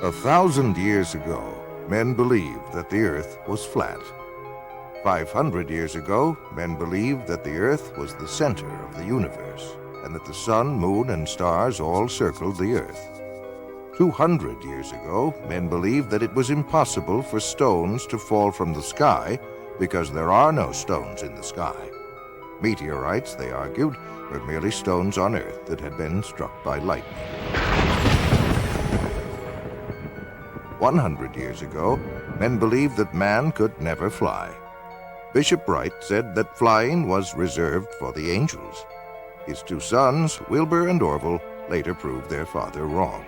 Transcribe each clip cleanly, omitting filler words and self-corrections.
1,000 years ago, men believed that the Earth was flat. 500 years ago, men believed that the Earth was the center of the universe, and that the sun, moon, and stars all circled the Earth. 200 years ago, men believed that it was impossible for stones to fall from the sky because there are no stones in the sky. Meteorites, they argued, were merely stones on Earth that had been struck by lightning. 100 years ago, men believed that man could never fly. Bishop Wright said that flying was reserved for the angels. His two sons, Wilbur and Orville, later proved their father wrong.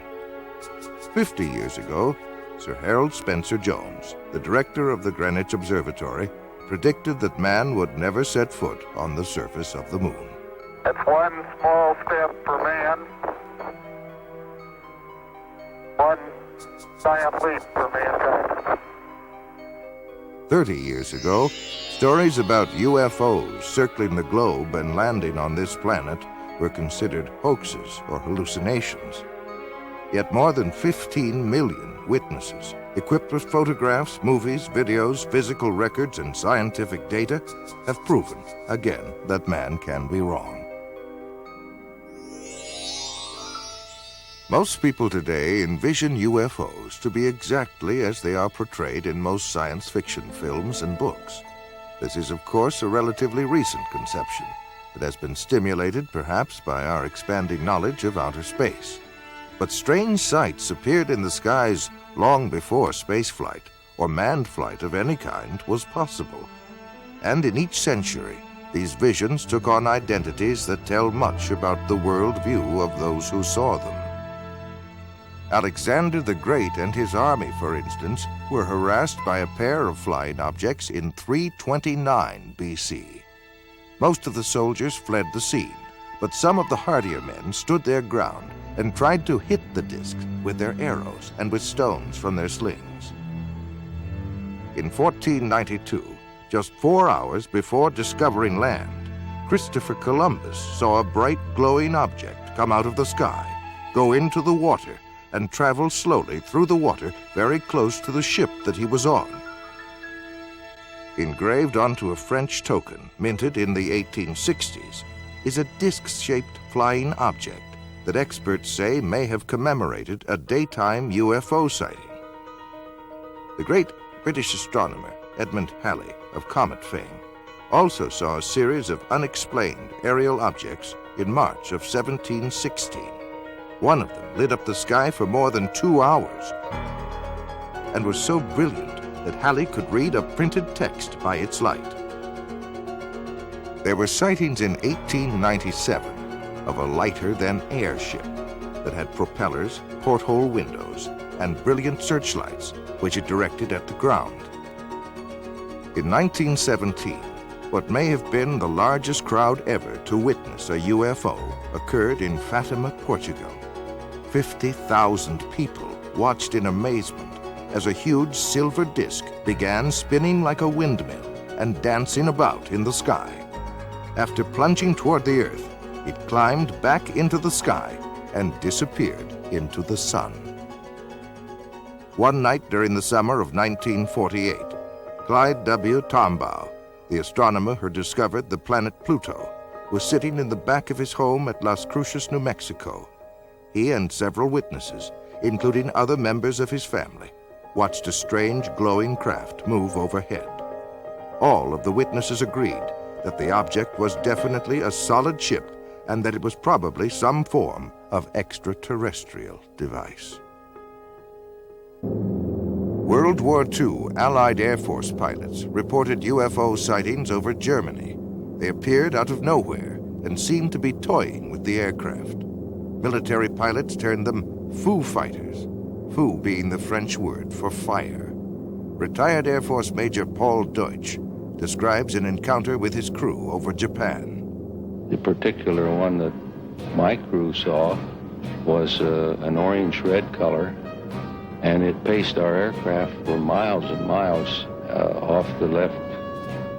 50 years ago, Sir Harold Spencer Jones, the director of the Greenwich Observatory, predicted that man would never set foot on the surface of the moon. It's one small step for man, one giant leap for mankind. 30 years ago, stories about UFOs circling the globe and landing on this planet were considered hoaxes or hallucinations. Yet more than 15 million witnesses, equipped with photographs, movies, videos, physical records, and scientific data, have proven again that man can be wrong. Most people today envision UFOs to be exactly as they are portrayed in most science fiction films and books. This is, of course, a relatively recent conception that has been stimulated perhaps by our expanding knowledge of outer space. But strange sights appeared in the skies long before spaceflight or manned flight of any kind was possible. And in each century, these visions took on identities that tell much about the worldview of those who saw them. Alexander the Great and his army, for instance, were harassed by a pair of flying objects in 329 BC. Most of the soldiers fled the scene, but some of the hardier men stood their ground and tried to hit the discs with their arrows and with stones from their slings. In 1492, just 4 hours before discovering land, Christopher Columbus saw a bright glowing object come out of the sky, go into the water, and travel slowly through the water very close to the ship that he was on. Engraved onto a French token minted in the 1860s is a disc-shaped flying object that experts say may have commemorated a daytime UFO sighting. The great British astronomer Edmund Halley of comet fame also saw a series of unexplained aerial objects in March of 1716. One of them lit up the sky for more than 2 hours and was so brilliant that Halley could read a printed text by its light. There were sightings in 1897 of a lighter-than-air ship that had propellers, porthole windows, and brilliant searchlights which it directed at the ground. In 1917, what may have been the largest crowd ever to witness a UFO occurred in Fatima, Portugal. 50,000 people watched in amazement as a huge silver disc began spinning like a windmill and dancing about in the sky. After plunging toward the Earth, it climbed back into the sky and disappeared into the sun. One night during the summer of 1948, Clyde W. Tombaugh, the astronomer who discovered the planet Pluto, was sitting in the back of his home at Las Cruces, New Mexico. He and several witnesses, including other members of his family, watched a strange glowing craft move overhead. All of the witnesses agreed that the object was definitely a solid ship and that it was probably some form of extraterrestrial device. World War II Allied Air Force pilots reported UFO sightings over Germany. They appeared out of nowhere and seemed to be toying with the aircraft. Military pilots termed them Foo fighters, Foo being the French word for fire. Retired Air Force Major Paul Deutsch describes an encounter with his crew over Japan. The particular one that my crew saw was an orange-red color, and it paced our aircraft for miles and miles off the left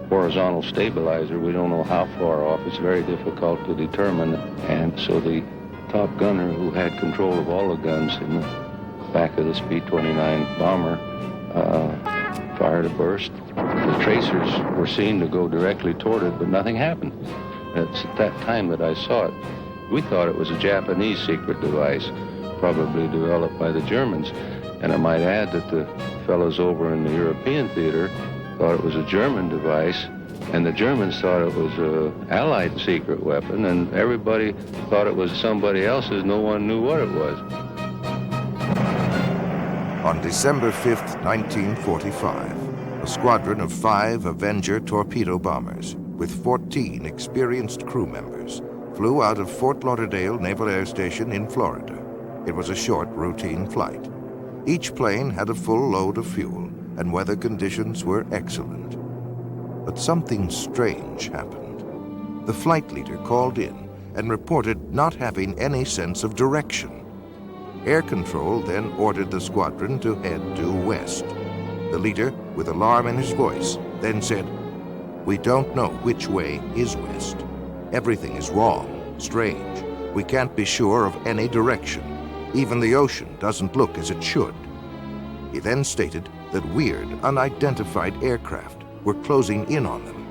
horizontal stabilizer. We don't know how far off. It's very difficult to determine. And so the top gunner, who had control of all the guns in the back of this B-29 bomber fired a burst. The tracers were seen to go directly toward it, but nothing happened. It's at that time that I saw it. We thought it was a Japanese secret device, probably developed by the Germans. And I might add that the fellows over in the European theater thought it was a German device, and the Germans thought it was an Allied secret weapon, and everybody thought it was somebody else's. No one knew what it was. On December 5th, 1945, a squadron of 5 Avenger torpedo bombers with 14 experienced crew members flew out of Fort Lauderdale Naval Air Station in Florida. It was a short, routine flight. Each plane had a full load of fuel, and weather conditions were excellent. But something strange happened. The flight leader called in and reported not having any sense of direction. Air Control then ordered the squadron to head due west. The leader, with alarm in his voice, then said, "We don't know which way is west. Everything is wrong, strange. We can't be sure of any direction. Even the ocean doesn't look as it should." He then stated that weird, unidentified aircraft were closing in on them.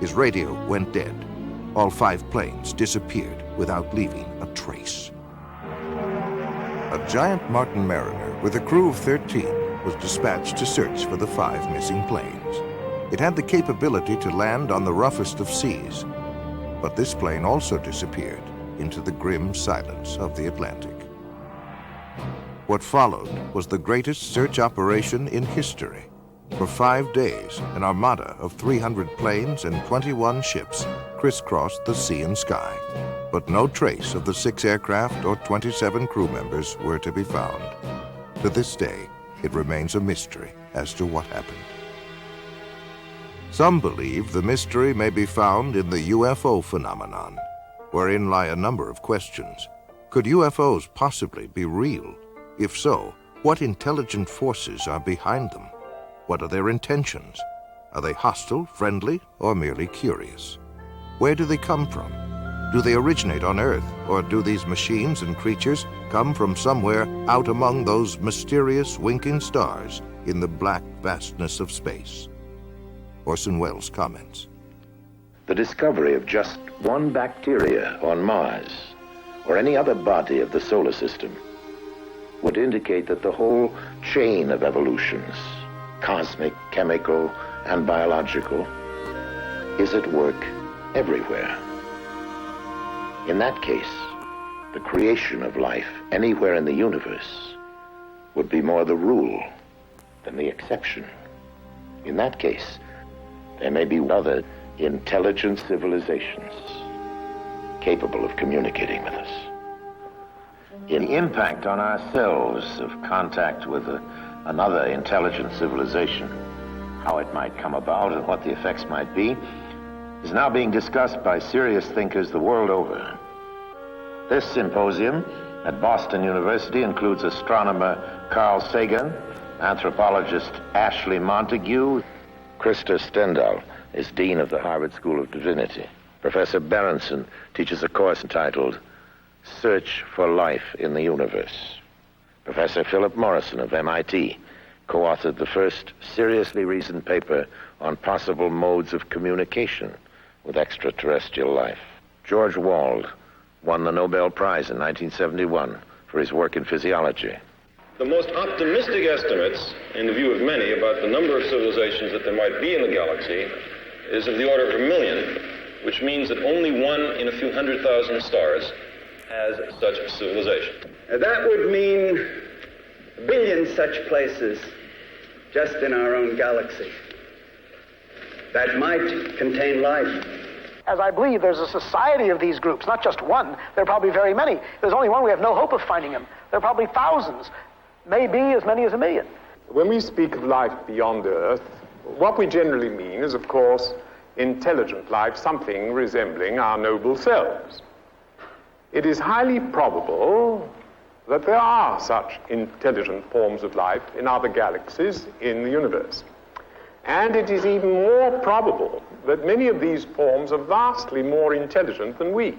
His radio went dead. All 5 planes disappeared without leaving a trace. A giant Martin Mariner with a crew of 13 was dispatched to search for the 5 missing planes. It had the capability to land on the roughest of seas, but this plane also disappeared into the grim silence of the Atlantic. What followed was the greatest search operation in history. For 5 days, an armada of 300 planes and 21 ships crisscrossed the sea and sky, but no trace of the 6 aircraft or 27 crew members were to be found. To this day, it remains a mystery as to what happened. Some believe the mystery may be found in the UFO phenomenon, wherein lie a number of questions. Could UFOs possibly be real? If so, what intelligent forces are behind them? What are their intentions? Are they hostile, friendly, or merely curious? Where do they come from? Do they originate on Earth, or do these machines and creatures come from somewhere out among those mysterious winking stars in the black vastness of space? Orson Welles comments. The discovery of just one bacteria on Mars, or any other body of the solar system, would indicate that the whole chain of evolutions, cosmic, chemical, and biological, is at work everywhere. In that case, the creation of life anywhere in the universe would be more the rule than the exception. In that case, there may be other intelligent civilizations capable of communicating with us. In the impact on ourselves of contact with another intelligent civilization, how it might come about and what the effects might be, is now being discussed by serious thinkers the world over. This symposium at Boston University includes astronomer Carl Sagan, anthropologist Ashley Montague. Krista Stendhal is Dean of the Harvard School of Divinity. Professor Berenson teaches a course entitled Search for Life in the Universe. Professor Philip Morrison of MIT co-authored the first seriously reasoned paper on possible modes of communication with extraterrestrial life. George Wald won the Nobel Prize in 1971 for his work in physiology. The most optimistic estimates, in the view of many, about the number of civilizations that there might be in the galaxy is of the order of 1 million, which means that only 1 in a few 100,000 stars has such a civilization. That would mean a billion such places just in our own galaxy that might contain life. As I believe there's a society of these groups, not just one. There are probably very many. There's only one, we have no hope of finding him. There are probably thousands, maybe as many as 1 million. When we speak of life beyond Earth, what we generally mean is, of course, intelligent life, something resembling our noble selves. It is highly probable that there are such intelligent forms of life in other galaxies in the universe. And it is even more probable that many of these forms are vastly more intelligent than we.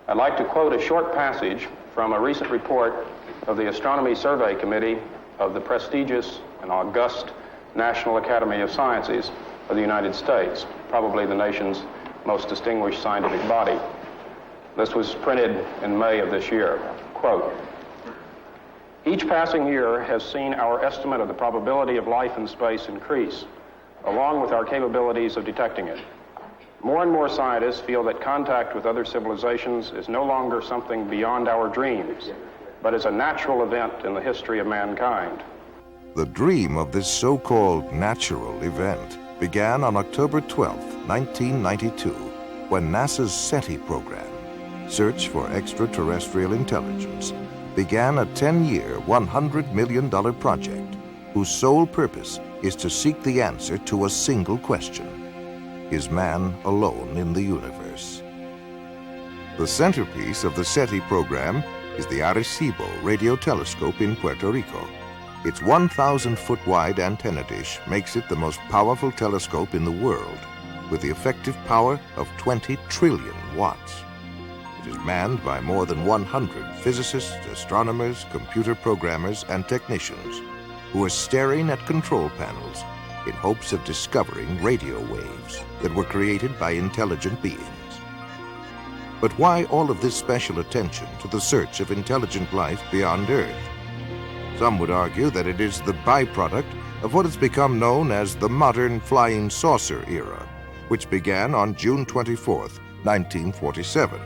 I'd like to quote a short passage from a recent report of the Astronomy Survey Committee of the prestigious and august National Academy of Sciences of the United States, probably the nation's most distinguished scientific body. This was printed in May of this year. Quote, "Each passing year has seen our estimate of the probability of life in space increase, along with our capabilities of detecting it. More and more scientists feel that contact with other civilizations is no longer something beyond our dreams, but is a natural event in the history of mankind." The dream of this so-called natural event began on October 12, 1992, when NASA's SETI program, Search for Extraterrestrial Intelligence, began a 10-year, $100 million project whose sole purpose is to seek the answer to a single question: is man alone in the universe? The centerpiece of the SETI program is the Arecibo radio telescope in Puerto Rico. Its 1,000-foot wide antenna dish makes it the most powerful telescope in the world, with the effective power of 20 trillion watts. It is manned by more than 100 physicists, astronomers, computer programmers, and technicians who are staring at control panels in hopes of discovering radio waves that were created by intelligent beings. But why all of this special attention to the search of intelligent life beyond Earth? Some would argue that it is the byproduct of what has become known as the modern flying saucer era, which began on June 24, 1947.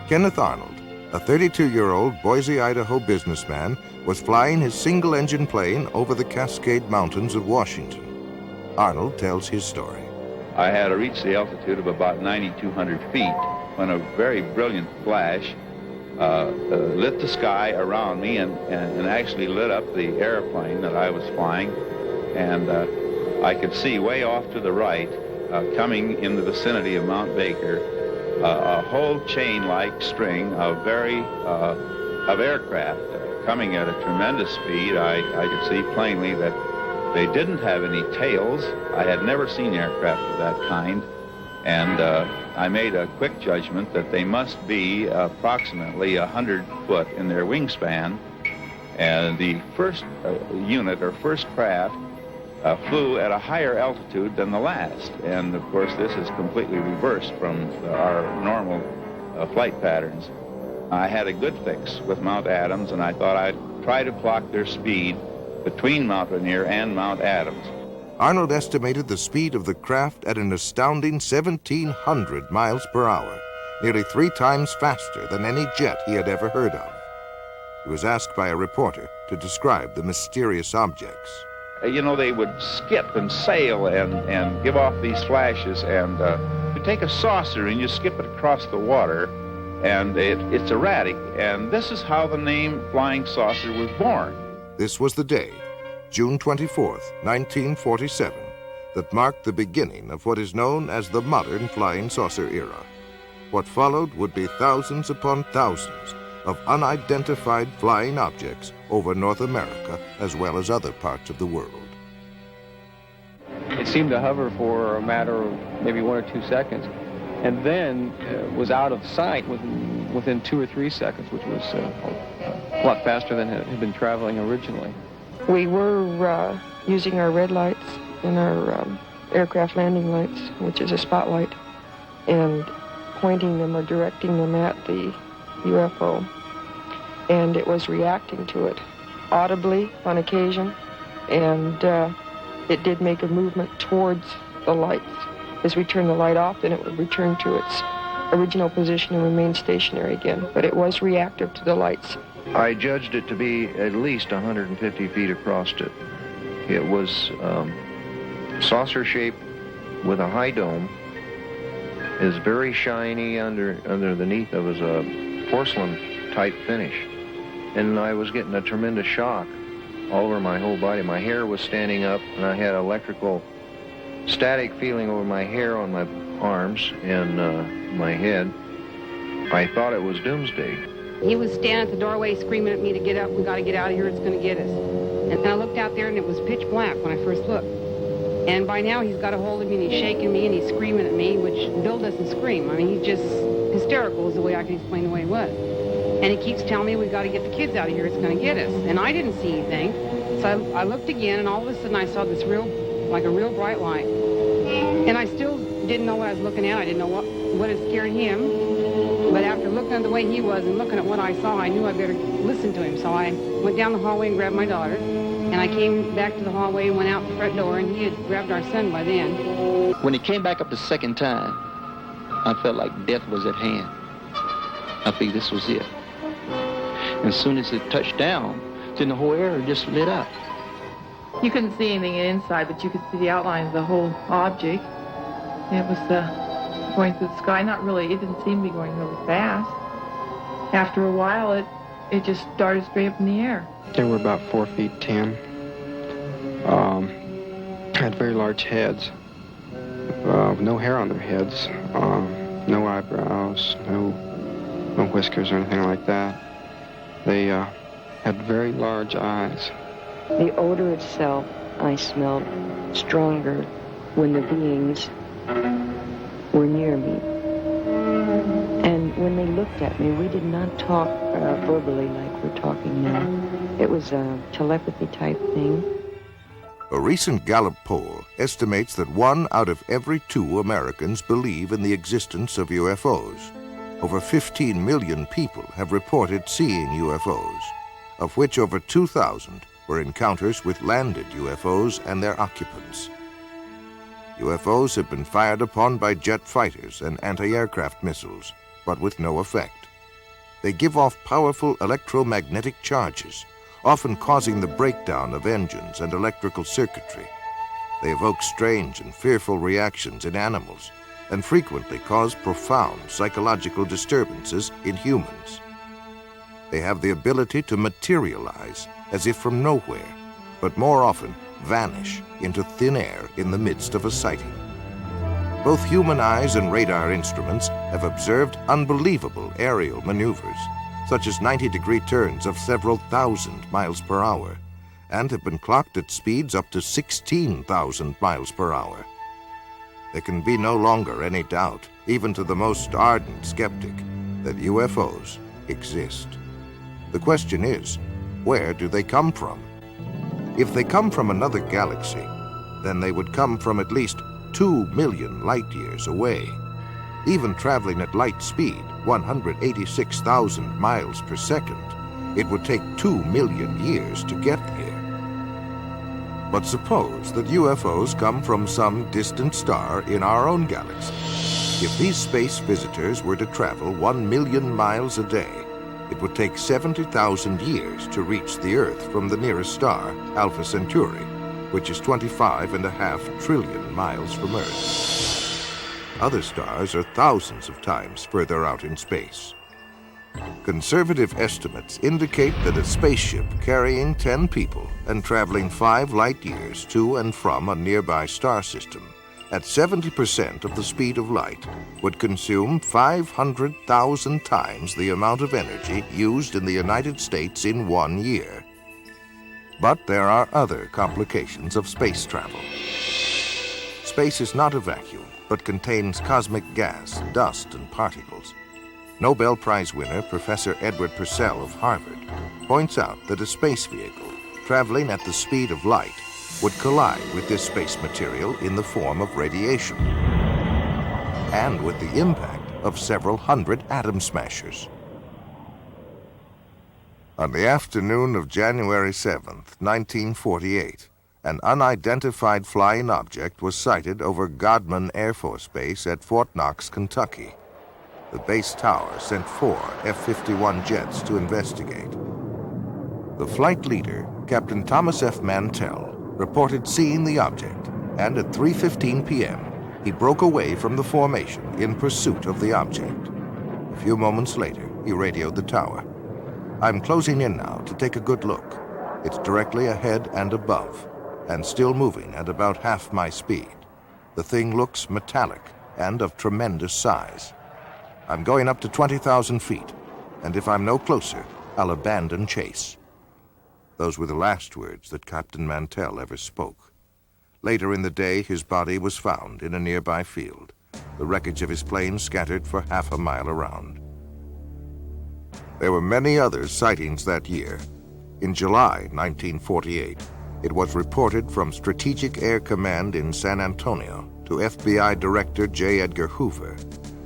Kenneth Arnold, a 32-year-old Boise, Idaho businessman, was flying his single-engine plane over the Cascade Mountains of Washington. Arnold tells his story. I had reached the altitude of about 9,200 feet when a very brilliant flash lit the sky around me and actually lit up the airplane that I was flying. And I could see way off to the right, coming in the vicinity of Mount Baker, a whole chain-like string of aircraft coming at a tremendous speed. I could see plainly that they didn't have any tails. I had never seen aircraft of that kind, and I made a quick judgment that they must be approximately 100 foot in their wingspan. And the first unit or first craft flew at a higher altitude than the last. And of course, this is completely reversed from our normal flight patterns. I had a good fix with Mount Adams, and I thought I'd try to clock their speed between Mount Rainier and Mount Adams. Arnold estimated the speed of the craft at an astounding 1,700 miles per hour, nearly 3 times faster than any jet he had ever heard of. He was asked by a reporter to describe the mysterious objects. You know, they would skip and sail and give off these flashes, and you take a saucer and you skip it across the water, and it's erratic. And this is how the name Flying Saucer was born. This was the day, June 24th, 1947, that marked the beginning of what is known as the modern flying saucer era. What followed would be thousands upon thousands of unidentified flying objects over North America as well as other parts of the world. It seemed to hover for a matter of maybe 1 or 2 seconds, and then was out of sight within 2 or 3 seconds, which was a lot faster than it had been traveling originally. We were using our red lights and our aircraft landing lights, which is a spotlight, and pointing them or directing them at the UFO, and it was reacting to it audibly on occasion, and it did make a movement towards the lights. As we turned the light off, then it would return to its original position and remain stationary again, but it was reactive to the lights. I judged it to be at least 150 feet across it. It was saucer-shaped with a high dome. It was very shiny underneath. It was a porcelain-type finish. And I was getting a tremendous shock all over my whole body. My hair was standing up, and I had electrical static feeling over my hair on my arms and my head. I thought it was doomsday. He was standing at the doorway screaming at me to get up. We got to get out of here. It's going to get us. And I looked out there, and it was pitch black when I first looked. And by now, he's got a hold of me, and he's shaking me, and he's screaming at me, which Bill doesn't scream. I mean, he's just hysterical is the way I can explain the way he was. And he keeps telling me we got to get the kids out of here. It's going to get us. And I didn't see anything. So I looked again, and all of a sudden I saw this like a real bright light. And I still didn't know what I was looking at. I didn't know what had scared him. But after looking at the way he was and looking at what I saw, I knew I better listen to him. So I went down the hallway and grabbed my daughter. And I came back to the hallway and went out the front door, and he had grabbed our son by then. When he came back up the second time, I felt like death was at hand. I figured this was it. And as soon as it touched down, then the whole area just lit up. You couldn't see anything inside, but you could see the outline of the whole object. It was going through the sky. Not really, it didn't seem to be going really fast. After a while, it just started straight up in the air. They were about 4 feet 10. Had very large heads. No hair on their heads. No eyebrows. No whiskers or anything like that. They had very large eyes. The odor itself I smelled stronger when the beings were near me. And when they looked at me, we did not talk verbally like we're talking now. It was a telepathy type thing. A recent Gallup poll estimates that 1 out of every 2 Americans believe in the existence of UFOs. Over 15 million people have reported seeing UFOs, of which over 2,000 were encounters with landed UFOs and their occupants. UFOs have been fired upon by jet fighters and anti-aircraft missiles, but with no effect. They give off powerful electromagnetic charges, often causing the breakdown of engines and electrical circuitry. They evoke strange and fearful reactions in animals and frequently cause profound psychological disturbances in humans. They have the ability to materialize as if from nowhere, but more often vanish into thin air in the midst of a sighting. Both human eyes and radar instruments have observed unbelievable aerial maneuvers, such as 90-degree turns of several thousand miles per hour, and have been clocked at speeds up to 16,000 miles per hour. There can be no longer any doubt, even to the most ardent skeptic, that UFOs exist. The question is, where do they come from? If they come from another galaxy, then they would come from at least 2 million light-years away. Even traveling at light speed, 186,000 miles per second, it would take 2 million years to get there. But suppose that UFOs come from some distant star in our own galaxy. If these space visitors were to travel 1 million miles a day, it would take 70,000 years to reach the Earth from the nearest star, Alpha Centauri, which is 25.5 trillion miles from Earth. Other stars are thousands of times further out in space. Conservative estimates indicate that a spaceship carrying 10 people and traveling 5 light-years to and from a nearby star system at 70% of the speed of light would consume 500,000 times the amount of energy used in the United States in 1 year. But there are other complications of space travel. Space is not a vacuum, but contains cosmic gas, dust, and particles. Nobel Prize winner Professor Edward Purcell of Harvard points out that a space vehicle traveling at the speed of light would collide with this space material in the form of radiation and with the impact of several hundred atom smashers. On the afternoon of January 7th, 1948, an unidentified flying object was sighted over Godman Air Force Base at Fort Knox, Kentucky. The base tower sent 4 F-51 jets to investigate. The flight leader, Captain Thomas F. Mantell, reported seeing the object, and at 3:15 p.m., he broke away from the formation in pursuit of the object. A few moments later, he radioed the tower. "I'm closing in now to take a good look. It's directly ahead and above, and still moving at about half my speed. The thing looks metallic and of tremendous size. I'm going up to 20,000 feet, and if I'm no closer, I'll abandon chase." Those were the last words that Captain Mantell ever spoke. Later in the day, his body was found in a nearby field, the wreckage of his plane scattered for half a mile around. There were many other sightings that year. In July 1948, it was reported from Strategic Air Command in San Antonio to FBI Director J. Edgar Hoover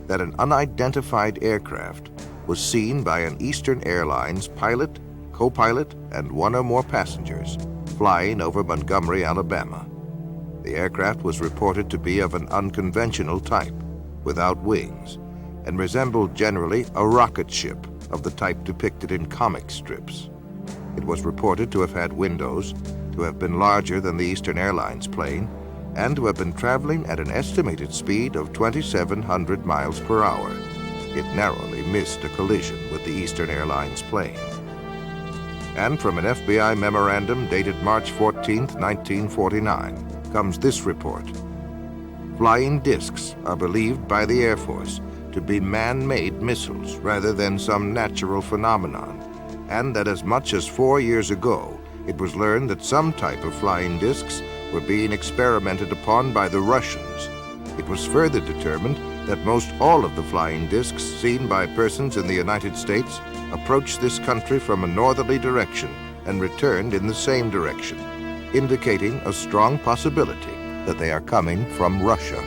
that an unidentified aircraft was seen by an Eastern Airlines pilot, co-pilot, and one or more passengers flying over Montgomery, Alabama. The aircraft was reported to be of an unconventional type, without wings, and resembled generally a rocket ship of the type depicted in comic strips. It was reported to have had windows, to have been larger than the Eastern Airlines plane, and to have been traveling at an estimated speed of 2,700 miles per hour. It narrowly missed a collision with the Eastern Airlines plane. And from an FBI memorandum dated March 14, 1949, comes this report. Flying discs are believed by the Air Force to be man-made missiles rather than some natural phenomenon, and that as much as 4 years ago, it was learned that some type of flying discs were being experimented upon by the Russians. It was further determined that most all of the flying discs seen by persons in the United States approached this country from a northerly direction and returned in the same direction, indicating a strong possibility that they are coming from Russia.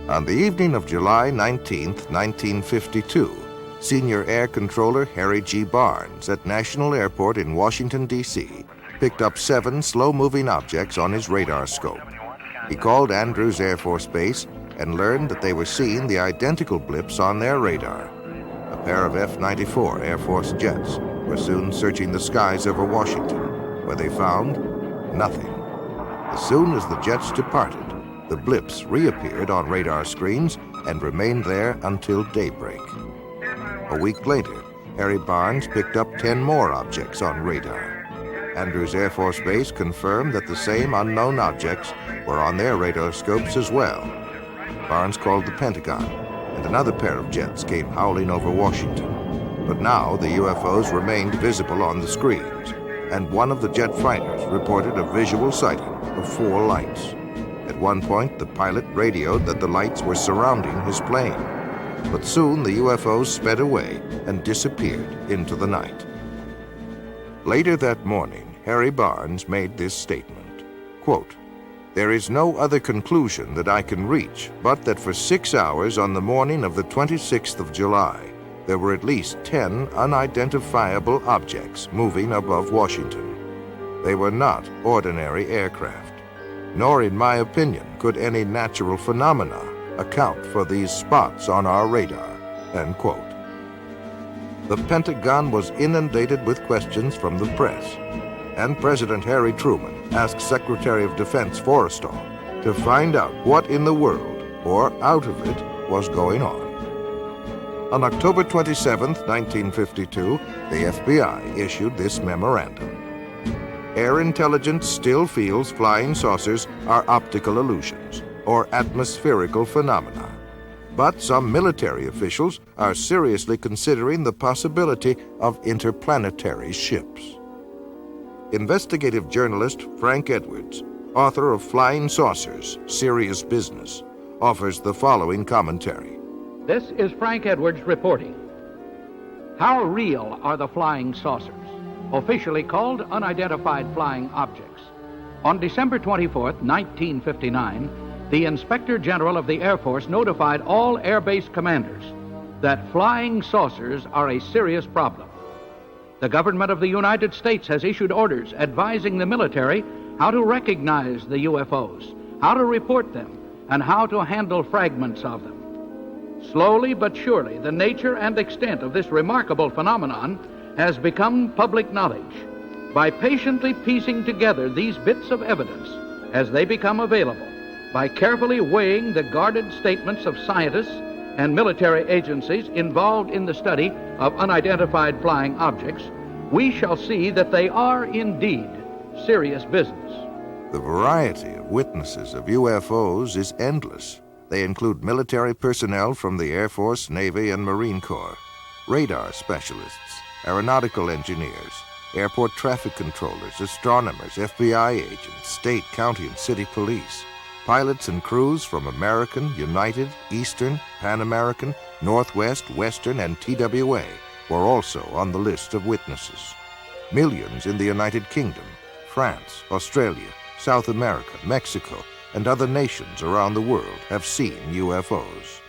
On the evening of July 19, 1952, Senior Air Controller Harry G. Barnes at National Airport in Washington, D.C., picked up 7 slow-moving objects on his radar scope. He called Andrews Air Force Base and learned that they were seeing the identical blips on their radar. A pair of F-94 Air Force jets were soon searching the skies over Washington, where they found nothing. As soon as the jets departed, the blips reappeared on radar screens and remained there until daybreak. A week later, Harry Barnes picked up 10 more objects on radar. Andrews Air Force Base confirmed that the same unknown objects were on their radar scopes as well. Barnes called the Pentagon, and another pair of jets came howling over Washington. But now the UFOs remained visible on the screens, and one of the jet fighters reported a visual sighting of 4 lights. At one point, the pilot radioed that the lights were surrounding his plane. But soon the UFOs sped away and disappeared into the night. Later that morning, Harry Barnes made this statement, quote, "There is no other conclusion that I can reach but that for 6 hours on the morning of the 26th of July, there were at least 10 unidentifiable objects moving above Washington. They were not ordinary aircraft, nor in my opinion could any natural phenomena account for these spots on our radar," end quote. The Pentagon was inundated with questions from the press, and President Harry Truman asked Secretary of Defense Forrestal to find out what in the world, or out of it, was going on. On October 27, 1952, the FBI issued this memorandum. Air intelligence still feels flying saucers are optical illusions or atmospherical phenomena, but some military officials are seriously considering the possibility of interplanetary ships. Investigative journalist Frank Edwards, author of Flying Saucers, Serious Business, offers the following commentary. This is Frank Edwards reporting. How real are the flying saucers, officially called unidentified flying objects? On December 24, 1959, the Inspector General of the Air Force notified all Air Base commanders that flying saucers are a serious problem. The government of the United States has issued orders advising the military how to recognize the UFOs, how to report them, and how to handle fragments of them. Slowly but surely, the nature and extent of this remarkable phenomenon has become public knowledge. By patiently piecing together these bits of evidence as they become available, by carefully weighing the guarded statements of scientists and military agencies involved in the study of unidentified flying objects, we shall see that they are indeed serious business. The variety of witnesses of UFOs is endless. They include military personnel from the Air Force, Navy, and Marine Corps, radar specialists, aeronautical engineers, airport traffic controllers, astronomers, FBI agents, state, county, and city police, pilots and crews from American, United, Eastern, Pan American, Northwest, Western, and TWA, were also on the list of witnesses. Millions in the United Kingdom, France, Australia, South America, Mexico, and other nations around the world have seen UFOs.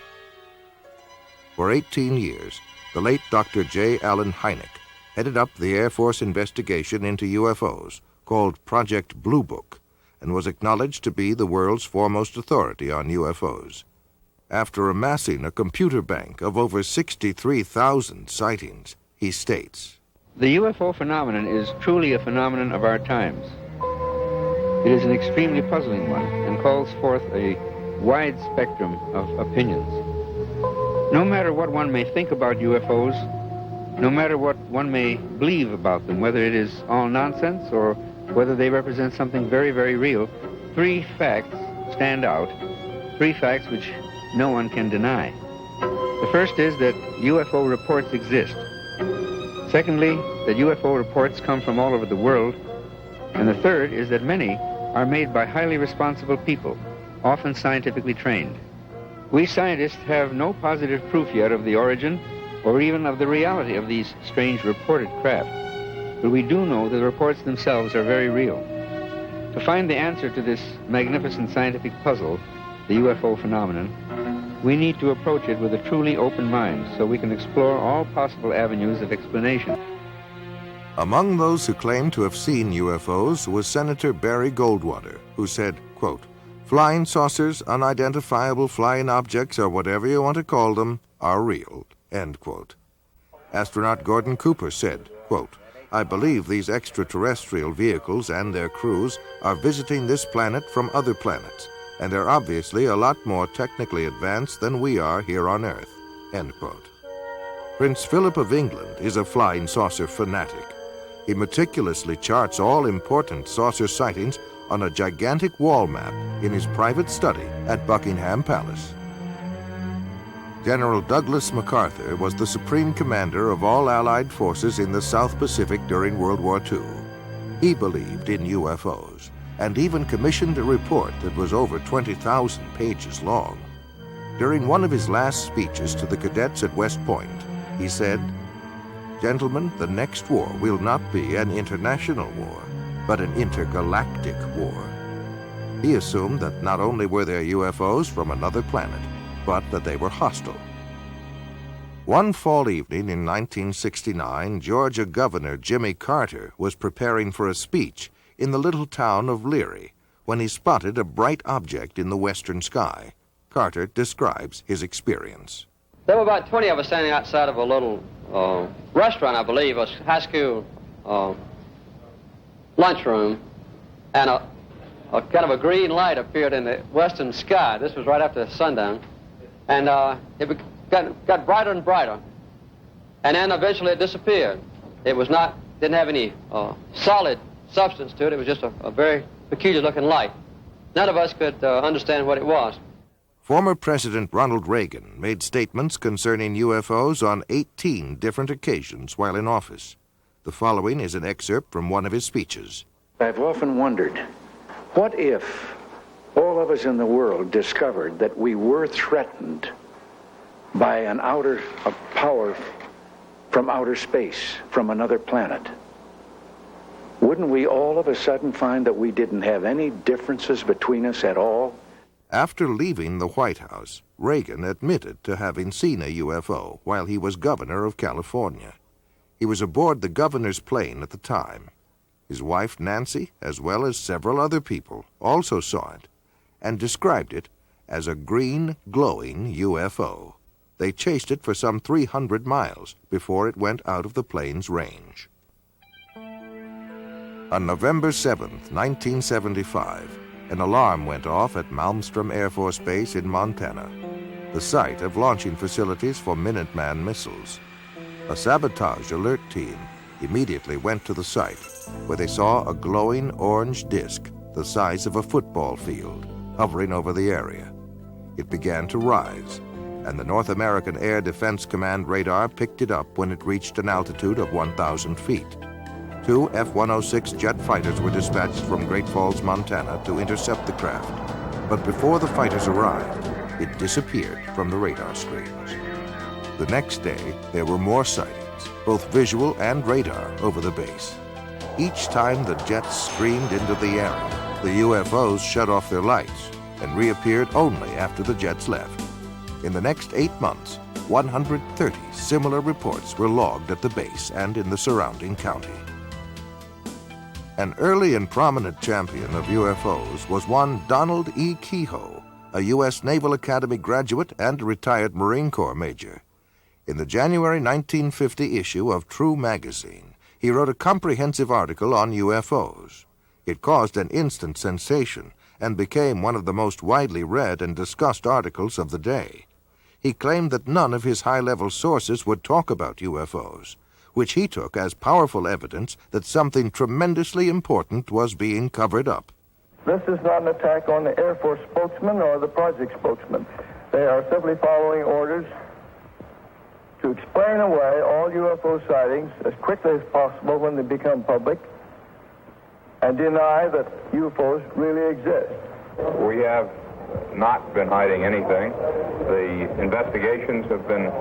For 18 years, the late Dr. J. Allen Hynek headed up the Air Force investigation into UFOs, called Project Blue Book, and was acknowledged to be the world's foremost authority on UFOs. After amassing a computer bank of over 63,000 sightings, he states, "The UFO phenomenon is truly a phenomenon of our times. It is an extremely puzzling one and calls forth a wide spectrum of opinions. No matter what one may think about UFOs, no matter what one may believe about them, whether it is all nonsense or whether they represent something very, very real, three facts stand out, three facts which no one can deny. The first is that UFO reports exist. Secondly, that UFO reports come from all over the world. And the third is that many are made by highly responsible people, often scientifically trained. We scientists have no positive proof yet of the origin or even of the reality of these strange reported craft, but we do know that the reports themselves are very real. To find the answer to this magnificent scientific puzzle, the UFO phenomenon, we need to approach it with a truly open mind so we can explore all possible avenues of explanation." Among those who claimed to have seen UFOs was Senator Barry Goldwater, who said, quote, "Flying saucers, unidentifiable flying objects, or whatever you want to call them, are real," end quote. Astronaut Gordon Cooper said, quote, "I believe these extraterrestrial vehicles and their crews are visiting this planet from other planets, and are obviously a lot more technically advanced than we are here on Earth," end quote. Prince Philip of England is a flying saucer fanatic. He meticulously charts all important saucer sightings on a gigantic wall map in his private study at Buckingham Palace. General Douglas MacArthur was the supreme commander of all Allied forces in the South Pacific during World War II. He believed in UFOs and even commissioned a report that was over 20,000 pages long. During one of his last speeches to the cadets at West Point, he said, "Gentlemen, the next war will not be an international war, but an intergalactic war." He assumed that not only were there UFOs from another planet, but that they were hostile. One fall evening in 1969, Georgia Governor Jimmy Carter was preparing for a speech in the little town of Leary when he spotted a bright object in the western sky. Carter describes his experience. There were about 20 of us standing outside of a little restaurant, I believe, a high school lunchroom, and a kind of a green light appeared in the western sky. This was right after sundown, and it got brighter and brighter, and then eventually it disappeared. It was didn't have any solid substance to it. It was just a very peculiar-looking light. None of us could understand what it was. Former President Ronald Reagan made statements concerning UFOs on 18 different occasions while in office. The following is an excerpt from one of his speeches. "I've often wondered, what if all of us in the world discovered that we were threatened by a power from outer space, from another planet? Wouldn't we all of a sudden find that we didn't have any differences between us at all?" After leaving the White House, Reagan admitted to having seen a UFO while he was governor of California. He was aboard the governor's plane at the time. His wife, Nancy, as well as several other people, also saw it and described it as a green, glowing UFO. They chased it for some 300 miles before it went out of the plane's range. On November 7th, 1975, an alarm went off at Malmstrom Air Force Base in Montana, the site of launching facilities for Minuteman missiles. A sabotage alert team immediately went to the site, where they saw a glowing orange disk the size of a football field hovering over the area. It began to rise, and the North American Air Defense Command radar picked it up when it reached an altitude of 1,000 feet. 2 F-106 jet fighters were dispatched from Great Falls, Montana to intercept the craft. But before the fighters arrived, it disappeared from the radar screens. The next day, there were more sightings. sightings, both visual and radar, over the base. Each time the jets screamed into the area, the UFOs shut off their lights and reappeared only after the jets left. In the next 8 months, 130 similar reports were logged at the base and in the surrounding county. An early and prominent champion of UFOs was one Donald E. Kehoe, a U.S. Naval Academy graduate and retired Marine Corps major. In the January 1950 issue of True magazine, he wrote a comprehensive article on UFOs. It caused an instant sensation and became one of the most widely read and discussed articles of the day. He claimed that none of his high-level sources would talk about UFOs, which he took as powerful evidence that something tremendously important was being covered up. This is not an attack on the Air Force spokesman or the project spokesman. They are simply following orders to explain away all UFO sightings as quickly as possible when they become public and deny that UFOs really exist. We have not been hiding anything. The investigations have been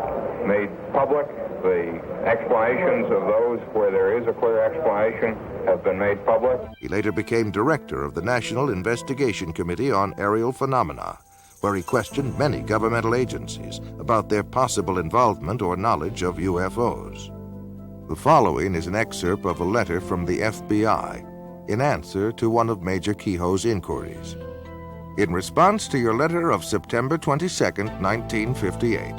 made public. The explanations of those where there is a clear explanation have been made public. He later became director of the National Investigation Committee on Aerial Phenomena, where he questioned many governmental agencies about their possible involvement or knowledge of UFOs. The following is an excerpt of a letter from the FBI in answer to one of Major Kehoe's inquiries. In response to your letter of September 22, 1958,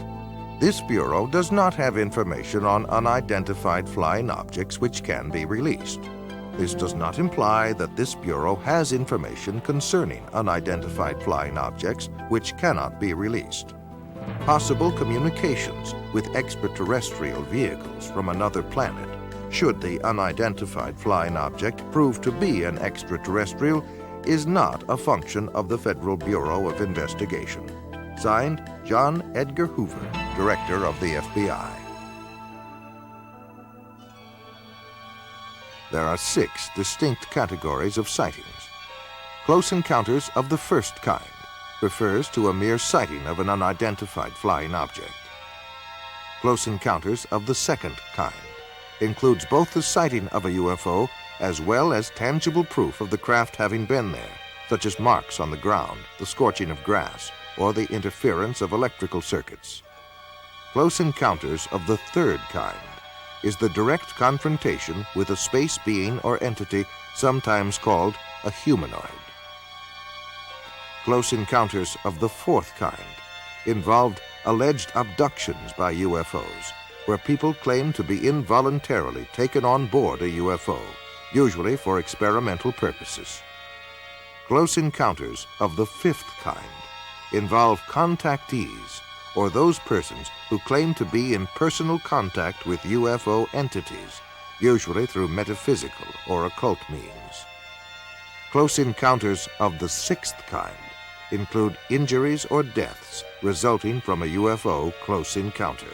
this Bureau does not have information on unidentified flying objects which can be released. This does not imply that this Bureau has information concerning unidentified flying objects which cannot be released. Possible communications with extraterrestrial vehicles from another planet, should the unidentified flying object prove to be an extraterrestrial, is not a function of the Federal Bureau of Investigation. Signed, John Edgar Hoover, Director of the FBI. There are 6 distinct categories of sightings. Close encounters of the first kind refers to a mere sighting of an unidentified flying object. Close encounters of the second kind includes both the sighting of a UFO as well as tangible proof of the craft having been there, such as marks on the ground, the scorching of grass, or the interference of electrical circuits. Close encounters of the third kind is the direct confrontation with a space being or entity sometimes called a humanoid. Close encounters of the fourth kind involved alleged abductions by UFOs, where people claim to be involuntarily taken on board a UFO, usually for experimental purposes. Close encounters of the fifth kind involve contactees, or those persons who claim to be in personal contact with UFO entities, usually through metaphysical or occult means. Close encounters of the sixth kind include injuries or deaths resulting from a UFO close encounter.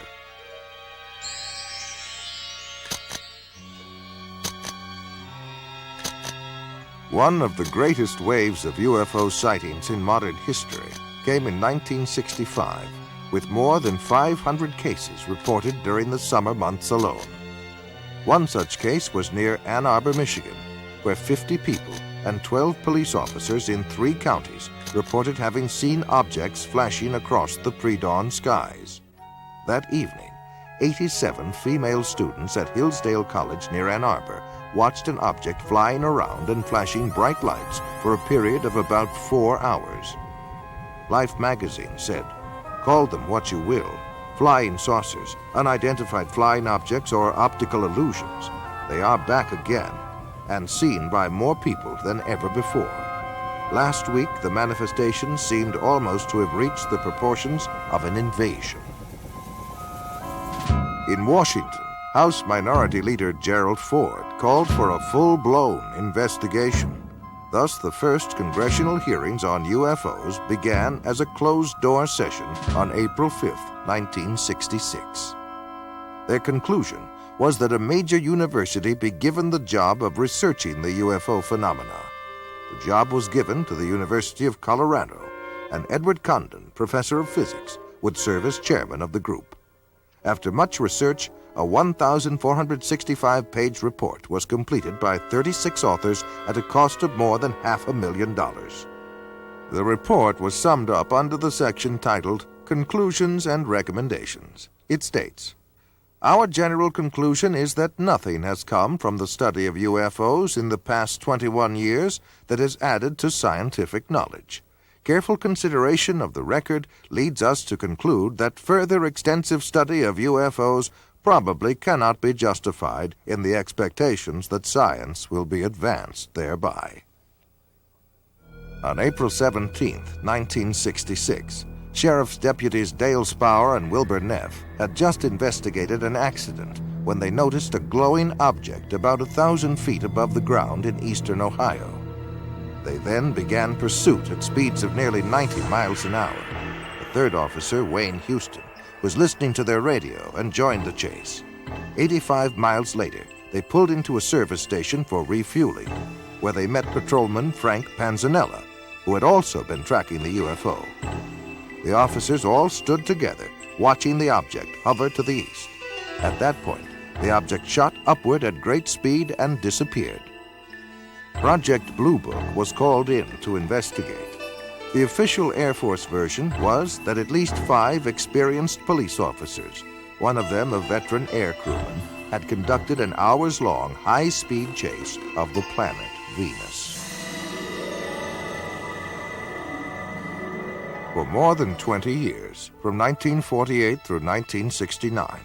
One of the greatest waves of UFO sightings in modern history came in 1965, with more than 500 cases reported during the summer months alone. One such case was near Ann Arbor, Michigan, where 50 people and 12 police officers in 3 counties reported having seen objects flashing across the pre-dawn skies. That evening, 87 female students at Hillsdale College near Ann Arbor watched an object flying around and flashing bright lights for a period of about 4 hours. Life magazine said, "Call them what you will, flying saucers, unidentified flying objects, or optical illusions, they are back again and seen by more people than ever before." Last week, the manifestation seemed almost to have reached the proportions of an invasion. In Washington, House Minority Leader Gerald Ford called for a full-blown investigation. Thus, the first congressional hearings on UFOs began as a closed-door session on April 5, 1966. Their conclusion was that a major university be given the job of researching the UFO phenomena. The job was given to the University of Colorado, and Edward Condon, professor of physics, would serve as chairman of the group. After much research, a 1,465-page report was completed by 36 authors at a cost of more than $500,000. The report was summed up under the section titled Conclusions and Recommendations. It states, "Our general conclusion is that nothing has come from the study of UFOs in the past 21 years that has added to scientific knowledge. Careful consideration of the record leads us to conclude that further extensive study of UFOs probably cannot be justified in the expectations that science will be advanced thereby." On April 17, 1966, Sheriff's Deputies Dale Spower and Wilbur Neff had just investigated an accident when they noticed a glowing object about 1,000 feet above the ground in eastern Ohio. They then began pursuit at speeds of nearly 90 miles an hour. The third officer, Wayne Houston, was listening to their radio and joined the chase. 85 miles later, they pulled into a service station for refueling, where they met patrolman Frank Panzanella, who had also been tracking the UFO. The officers all stood together, watching the object hover to the east. At that point, the object shot upward at great speed and disappeared. Project Blue Book was called in to investigate. The official Air Force version was that at least 5 experienced police officers, one of them a veteran air crewman, had conducted an hours-long high-speed chase of the planet Venus. For more than 20 years, from 1948 through 1969,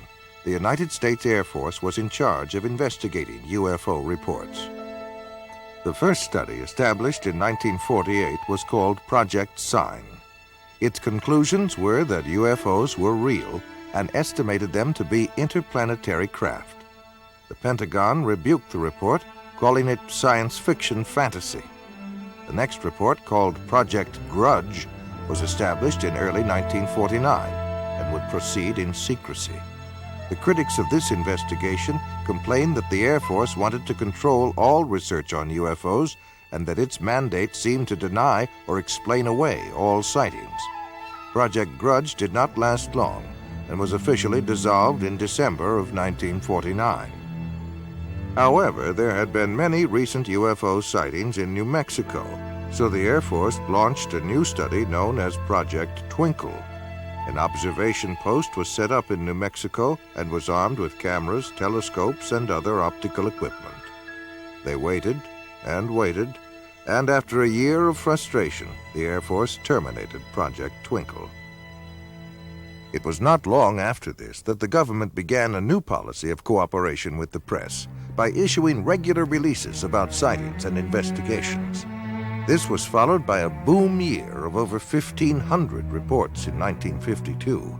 the United States Air Force was in charge of investigating UFO reports. The first study, established in 1948, was called Project Sign. Its conclusions were that UFOs were real and estimated them to be interplanetary craft. The Pentagon rebuked the report, calling it science fiction fantasy. The next report, called Project Grudge, was established in early 1949 and would proceed in secrecy. The critics of this investigation complained that the Air Force wanted to control all research on UFOs and that its mandate seemed to deny or explain away all sightings. Project Grudge did not last long and was officially dissolved in December of 1949. However, there had been many recent UFO sightings in New Mexico, so the Air Force launched a new study known as Project Twinkle. An observation post was set up in New Mexico and was armed with cameras, telescopes, and other optical equipment. They waited and waited, and after a year of frustration, the Air Force terminated Project Twinkle. It was not long after this that the government began a new policy of cooperation with the press by issuing regular releases about sightings and investigations. This was followed by a boom year of over 1,500 reports in 1952.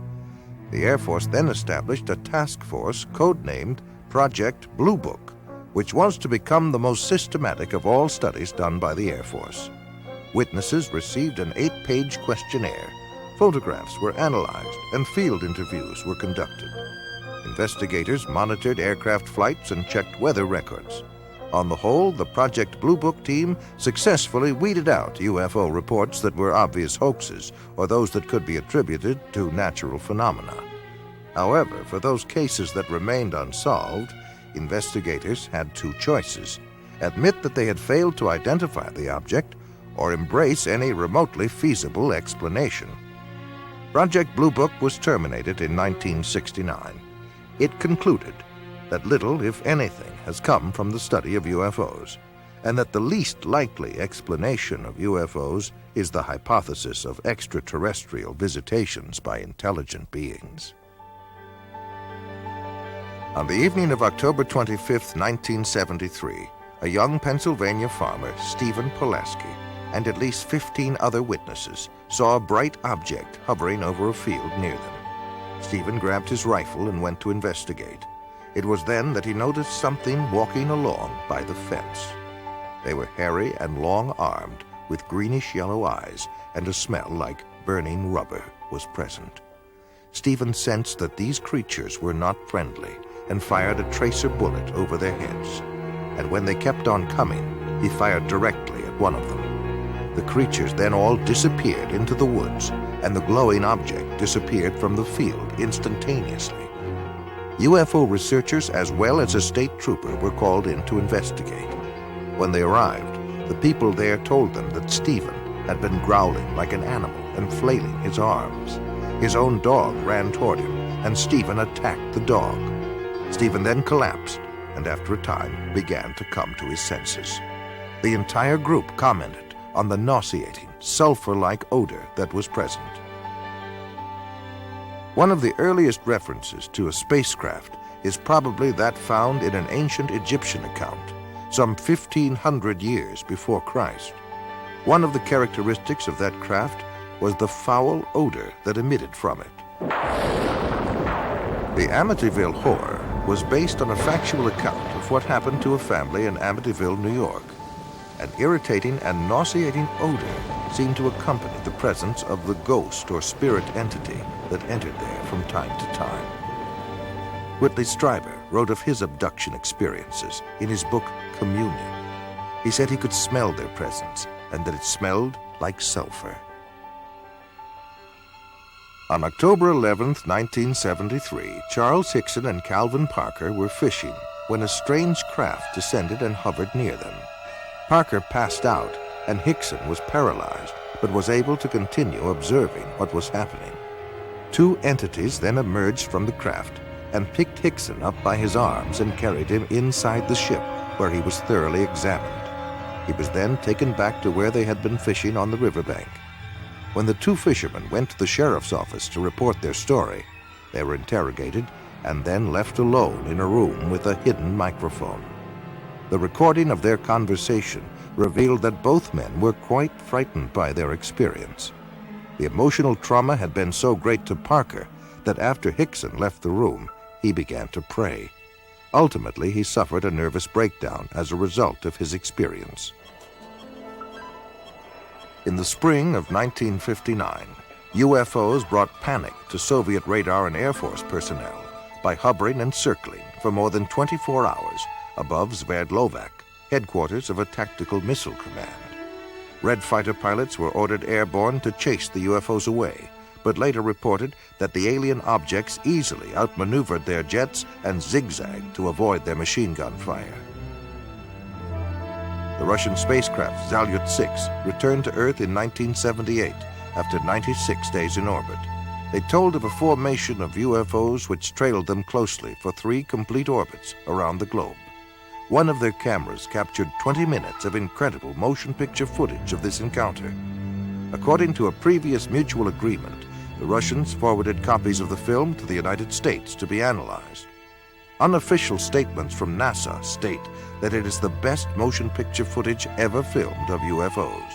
The Air Force then established a task force codenamed Project Blue Book, which was to become the most systematic of all studies done by the Air Force. Witnesses received an 8-page questionnaire, photographs were analyzed, and field interviews were conducted. Investigators monitored aircraft flights and checked weather records. On the whole, the Project Blue Book team successfully weeded out UFO reports that were obvious hoaxes or those that could be attributed to natural phenomena. However, for those cases that remained unsolved, investigators had 2 choices: admit that they had failed to identify the object or embrace any remotely feasible explanation. Project Blue Book was terminated in 1969. It concluded that little, if anything, has come from the study of UFOs, and that the least likely explanation of UFOs is the hypothesis of extraterrestrial visitations by intelligent beings. On the evening of October 25, 1973, a young Pennsylvania farmer, Stephen Pulaski, and at least 15 other witnesses saw a bright object hovering over a field near them. Stephen grabbed his rifle and went to investigate. It was then that he noticed something walking along by the fence. They were hairy and long-armed, with greenish-yellow eyes, and a smell like burning rubber was present. Stephen sensed that these creatures were not friendly and fired a tracer bullet over their heads. And when they kept on coming, he fired directly at one of them. The creatures then all disappeared into the woods, and the glowing object disappeared from the field instantaneously. UFO researchers as well as a state trooper were called in to investigate. When they arrived, the people there told them that Stephen had been growling like an animal and flailing his arms. His own dog ran toward him, and Stephen attacked the dog. Stephen then collapsed, and after a time began to come to his senses. The entire group commented on the nauseating, sulfur-like odor that was present. One of the earliest references to a spacecraft is probably that found in an ancient Egyptian account, some 1,500 years before Christ. One of the characteristics of that craft was the foul odor that emitted from it. The Amityville Horror was based on a factual account of what happened to a family in Amityville, New York. An irritating and nauseating odor seemed to accompany the presence of the ghost or spirit entity that entered there from time to time. Whitley Strieber wrote of his abduction experiences in his book, Communion. He said he could smell their presence and that it smelled like sulfur. On October 11th, 1973, Charles Hickson and Calvin Parker were fishing when a strange craft descended and hovered near them. Parker passed out, and Hickson was paralyzed, but was able to continue observing what was happening. Two entities then emerged from the craft and picked Hickson up by his arms and carried him inside the ship, where he was thoroughly examined. He was then taken back to where they had been fishing on the riverbank. When the two fishermen went to the sheriff's office to report their story, they were interrogated and then left alone in a room with a hidden microphone. The recording of their conversation revealed that both men were quite frightened by their experience. The emotional trauma had been so great to Parker that after Hickson left the room, he began to pray. Ultimately, he suffered a nervous breakdown as a result of his experience. In the spring of 1959, UFOs brought panic to Soviet radar and Air Force personnel by hovering and circling for more than 24 hours above Sverdlovsk, headquarters of a tactical missile command. Red fighter pilots were ordered airborne to chase the UFOs away, but later reported that the alien objects easily outmaneuvered their jets and zigzagged to avoid their machine gun fire. The Russian spacecraft Salyut-6 returned to Earth in 1978 after 96 days in orbit. They told of a formation of UFOs which trailed them closely for 3 complete orbits around the globe. One of their cameras captured 20 minutes of incredible motion picture footage of this encounter. According to a previous mutual agreement, the Russians forwarded copies of the film to the United States to be analyzed. Unofficial statements from NASA state that it is the best motion picture footage ever filmed of UFOs.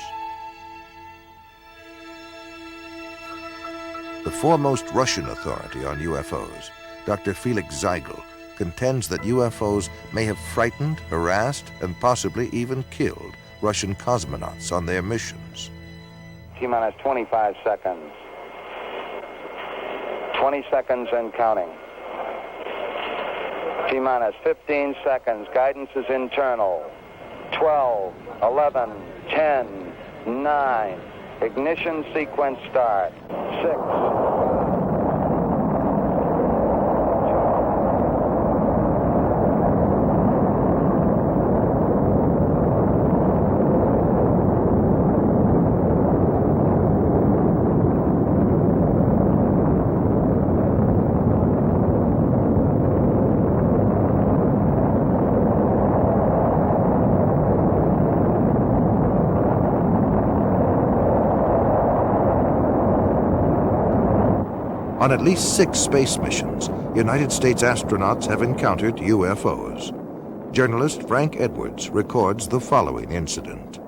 The foremost Russian authority on UFOs, Dr. Felix Zeigel, contends that UFOs may have frightened, harassed, and possibly even killed Russian cosmonauts on their missions. T-minus 25 seconds. 20 seconds and counting. T-minus 15 seconds. Guidance is internal. 12, 11, 10, 9. Ignition sequence start. 6. On at least 6 space missions, United States astronauts have encountered UFOs. Journalist Frank Edwards records the following incident.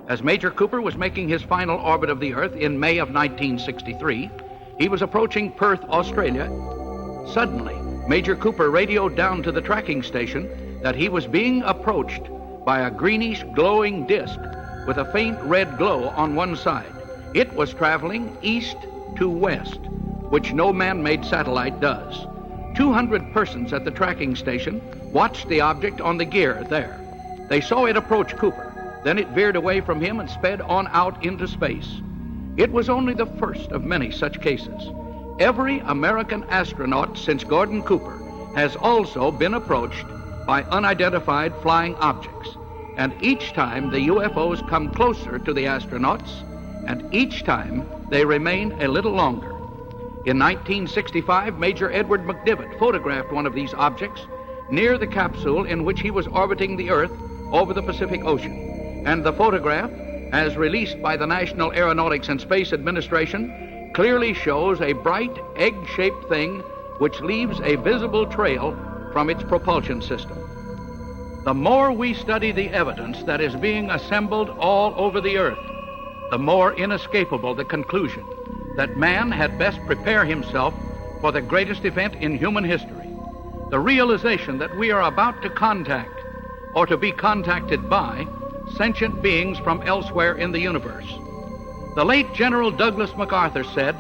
As Major Cooper was making his final orbit of the Earth in May of 1963, he was approaching Perth, Australia. Suddenly, Major Cooper radioed down to the tracking station that he was being approached by a greenish glowing disk with a faint red glow on one side. It was traveling east to west, which no man-made satellite does. 200 persons at the tracking station watched the object on the gear there. They saw it approach Cooper. Then it veered away from him and sped on out into space. It was only the first of many such cases. Every American astronaut since Gordon Cooper has also been approached by unidentified flying objects. And each time the UFOs come closer to the astronauts, and each time they remain a little longer. In 1965, Major Edward McDivitt photographed one of these objects near the capsule in which he was orbiting the Earth over the Pacific Ocean. And the photograph, as released by the National Aeronautics and Space Administration, clearly shows a bright egg-shaped thing which leaves a visible trail from its propulsion system. The more we study the evidence that is being assembled all over the Earth, the more inescapable the conclusion that man had best prepare himself for the greatest event in human history, the realization that we are about to contact or to be contacted by sentient beings from elsewhere in the universe. The late General Douglas MacArthur said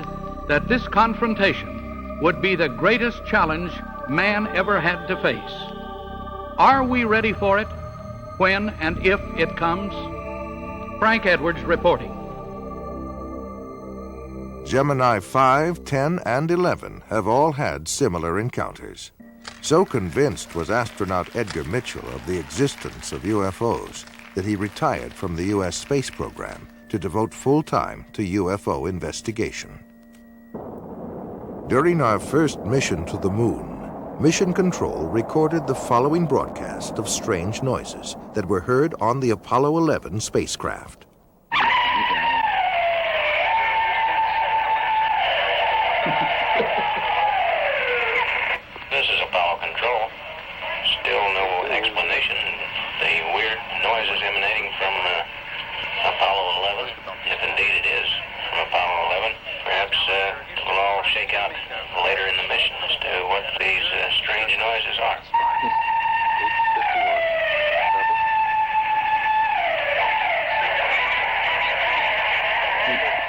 that this confrontation would be the greatest challenge man ever had to face. Are we ready for it when and if it comes? Frank Edwards reporting. Gemini 5, 10, and 11 have all had similar encounters. So convinced was astronaut Edgar Mitchell of the existence of UFOs that he retired from the U.S. space program to devote full time to UFO investigation. During our first mission to the moon, Mission Control recorded the following broadcast of strange noises that were heard on the Apollo 11 spacecraft. This is Apollo Control. Still no explanation. The weird noises emanating from Apollo 11, if indeed it is from Apollo 11. Perhaps we'll all shake out later in the mission as to what these strange noises are.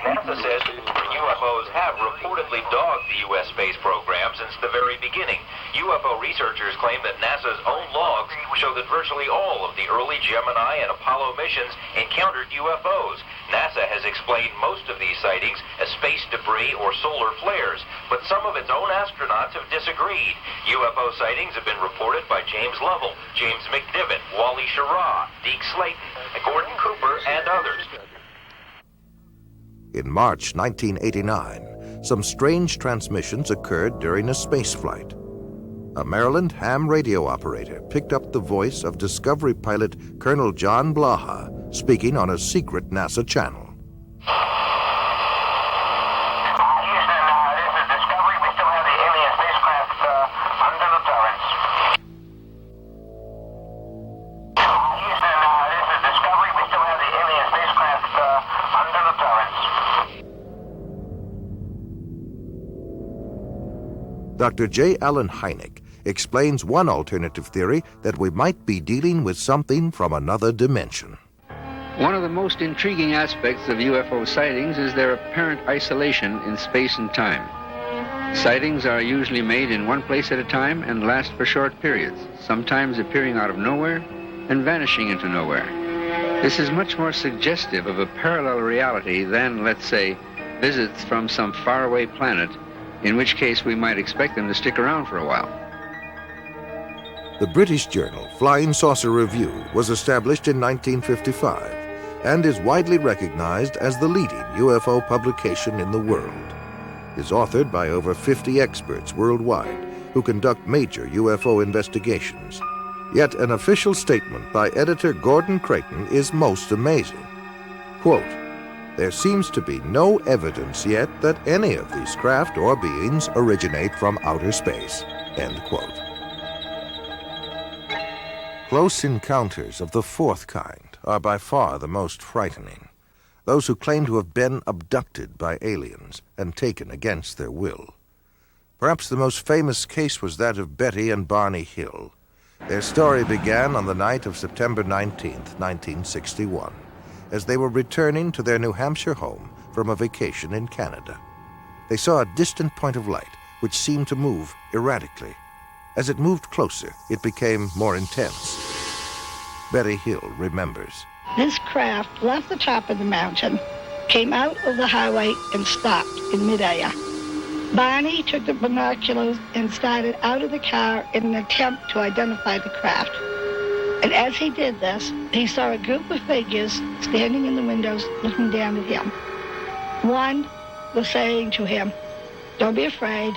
NASA says UFOs have reportedly dogged the U.S. space program since the very beginning. UFO researchers claim that NASA's own logs show that virtually all of the early Gemini and Apollo missions encountered UFOs. NASA has explained most of these sightings as space debris or solar flares, but some of its own astronauts have disagreed. UFO sightings have been reported by James Lovell, James McDivitt, Wally Schirra, Deke Slayton, Gordon Cooper, and others. In March 1989, some strange transmissions occurred during a space flight. A Maryland ham radio operator picked up the voice of Discovery pilot Colonel John Blaha speaking on a secret NASA channel. Dr. J. Allen Hynek explains one alternative theory that we might be dealing with something from another dimension. One of the most intriguing aspects of UFO sightings is their apparent isolation in space and time. Sightings are usually made in one place at a time and last for short periods, sometimes appearing out of nowhere and vanishing into nowhere. This is much more suggestive of a parallel reality than, let's say, visits from some faraway planet, in which case we might expect them to stick around for a while. The British journal Flying Saucer Review was established in 1955 and is widely recognized as the leading UFO publication in the world. It is authored by over 50 experts worldwide who conduct major UFO investigations. Yet an official statement by editor Gordon Creighton is most amazing. Quote, "There seems to be no evidence yet that any of these craft or beings originate from outer space." End quote. Close encounters of the fourth kind are by far the most frightening. Those who claim to have been abducted by aliens and taken against their will. Perhaps the most famous case was that of Betty and Barney Hill. Their story began on the night of September 19th, 1961. As they were returning to their New Hampshire home from a vacation in Canada. They saw a distant point of light which seemed to move erratically. As it moved closer, it became more intense. Betty Hill remembers. This craft left the top of the mountain, came out of the highway, and stopped in midair. Barney took the binoculars and started out of the car in an attempt to identify the craft. And as he did this, he saw a group of figures standing in the windows looking down at him. One was saying to him, "Don't be afraid.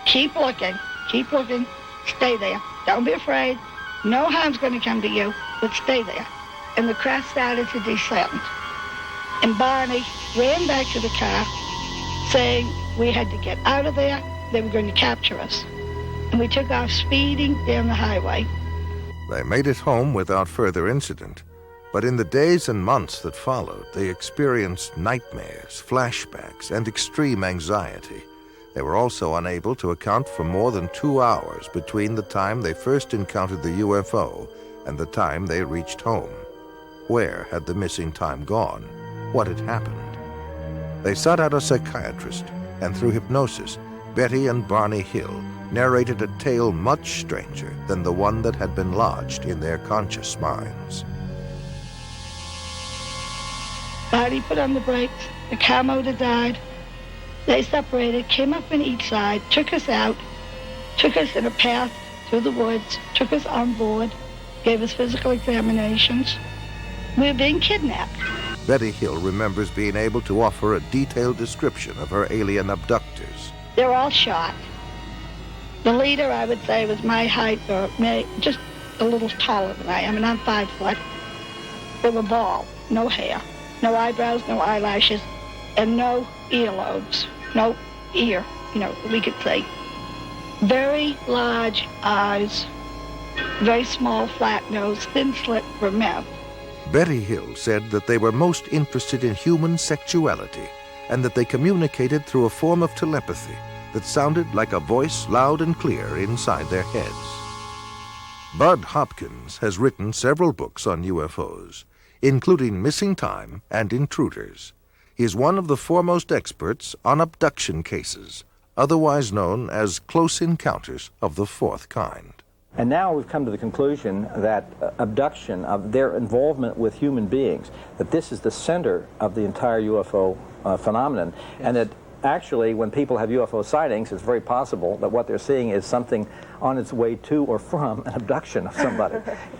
Keep looking. Keep looking. Stay there. Don't be afraid. No harm's going to come to you, but stay there." And the craft started to descend. And Barney ran back to the car, saying we had to get out of there. They were going to capture us. And we took off speeding down the highway. They made it home without further incident, but in the days and months that followed, they experienced nightmares, flashbacks, and extreme anxiety. They were also unable to account for more than 2 hours between the time they first encountered the UFO and the time they reached home. Where had the missing time gone? What had happened? They sought out a psychiatrist, and through hypnosis, Betty and Barney Hill narrated a tale much stranger than the one that had been lodged in their conscious minds. Barney put on the brakes. The car motor died. They separated, came up on each side, took us out, took us in a path through the woods, took us on board, gave us physical examinations. We were being kidnapped. Betty Hill remembers being able to offer a detailed description of her alien abductors. They were all shot. The leader, I would say, was my height, or just a little taller than I am, and I'm 5 foot. They were bald, no hair, no eyebrows, no eyelashes, and no earlobes, no ear, we could say. Very large eyes, very small, flat nose, thin slit for men. Betty Hill said that they were most interested in human sexuality and that they communicated through a form of telepathy that sounded like a voice loud and clear inside their heads. Bud Hopkins has written several books on UFOs, including Missing Time and Intruders. He is one of the foremost experts on abduction cases, otherwise known as close encounters of the fourth kind. And now we've come to the conclusion that abduction, of their involvement with human beings, that this is the center of the entire UFO phenomenon, and that actually when people have UFO sightings, it's very possible that what they're seeing is something on its way to or from an abduction of somebody.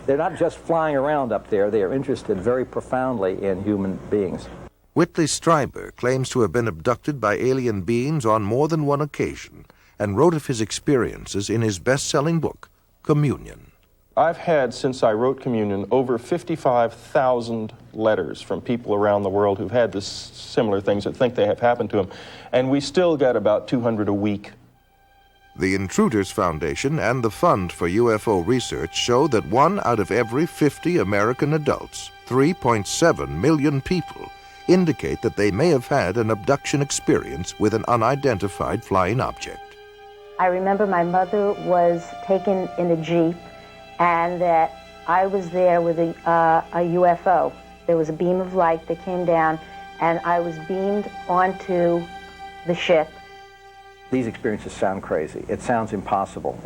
They're not just flying around up there, they are interested very profoundly in human beings. Whitley Strieber claims to have been abducted by alien beings on more than one occasion and wrote of his experiences in his best-selling book, Communion. I've had, since I wrote Communion, over 55,000 letters from people around the world who've had this similar things that think they have happened to them, and we still get about 200 a week. The Intruders Foundation and the Fund for UFO Research show that 1 out of every 50 American adults, 3.7 million people, indicate that they may have had an abduction experience with an unidentified flying object. I remember my mother was taken in a Jeep, and that I was there with a UFO. There was a beam of light that came down, and I was beamed onto the ship. These experiences sound crazy. It sounds impossible.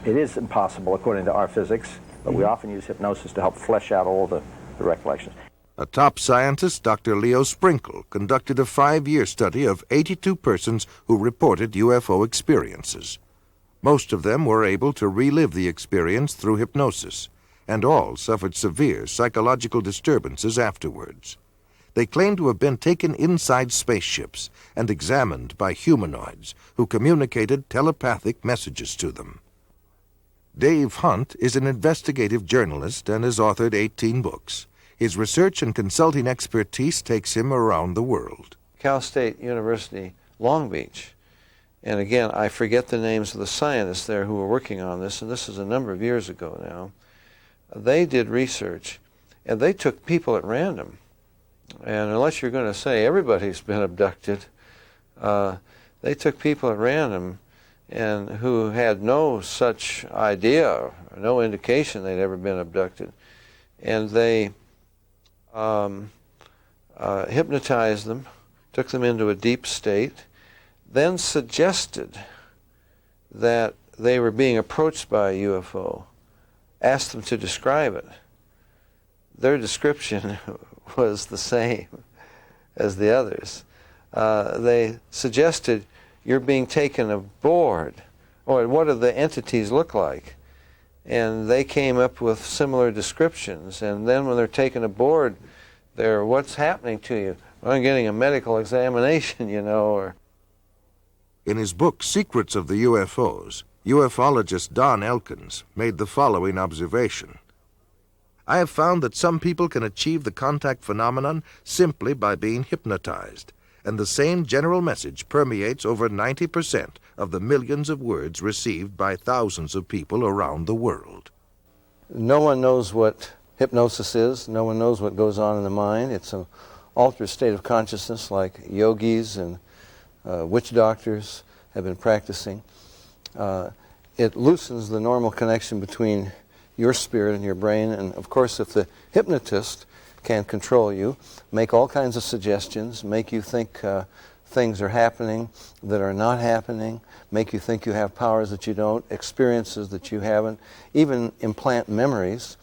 It is impossible according to our physics, but we often use hypnosis to help flesh out all the recollections. A top scientist, Dr. Leo Sprinkle, conducted a 5-year study of 82 persons who reported UFO experiences. Most of them were able to relive the experience through hypnosis, and all suffered severe psychological disturbances afterwards. They claimed to have been taken inside spaceships and examined by humanoids who communicated telepathic messages to them. Dave Hunt is an investigative journalist and has authored 18 books. His research and consulting expertise takes him around the world. Cal State University, Long Beach. And again, I forget the names of the scientists there who were working on this, and this is a number of years ago now. They did research, and they took people at random. And unless you're going to say everybody's been abducted, they took people at random and who had no such idea, or no indication they'd ever been abducted. And they hypnotized them, took them into a deep state, then suggested that they were being approached by a UFO, asked them to describe it. Their description was the same as the others. They suggested you're being taken aboard, or what do the entities look like? And they came up with similar descriptions. And then when they're taken aboard, what's happening to you? Well, I'm getting a medical examination, you know, or... In his book, Secrets of the UFOs, ufologist Don Elkins made the following observation. I have found that some people can achieve the contact phenomenon simply by being hypnotized, and the same general message permeates over 90% of the millions of words received by thousands of people around the world. No one knows what hypnosis is. No one knows what goes on in the mind. It's an altered state of consciousness like yogis and witch doctors have been practicing. It loosens the normal connection between your spirit and your brain, and of course if the hypnotist can control you, make all kinds of suggestions, make you think things are happening that are not happening, make you think you have powers that you don't, experiences that you haven't, even implant memories.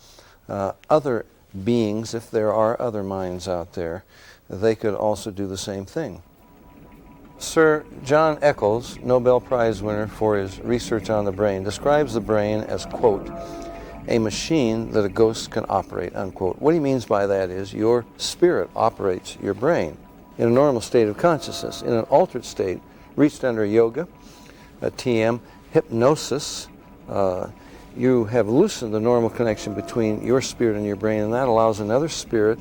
Other beings, if there are other minds out there, they could also do the same thing. Sir John Eccles, Nobel Prize winner for his research on the brain, describes the brain as, quote, a machine that a ghost can operate, unquote. What he means by that is your spirit operates your brain in a normal state of consciousness. In an altered state, reached under yoga, TM, hypnosis, you have loosened the normal connection between your spirit and your brain, and that allows another spirit,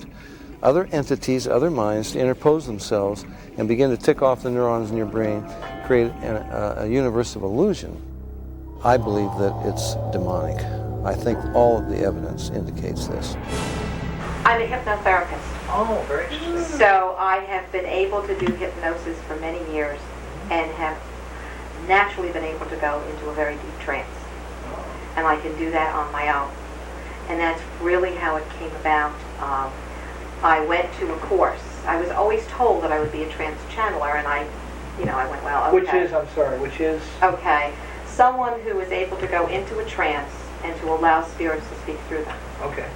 other entities, other minds to interpose themselves and begin to tick off the neurons in your brain, create a universe of illusion. I believe that it's demonic. I think all of the evidence indicates this. I'm a hypnotherapist. Oh, very interesting. So I have been able to do hypnosis for many years and have naturally been able to go into a very deep trance. And I can do that on my own. And that's really how it came about. I went to a course. I was always told that I would be a trance channeler, and I went, well, okay. Which is? Okay. Someone who is able to go into a trance and to allow spirits to speak through them. Okay.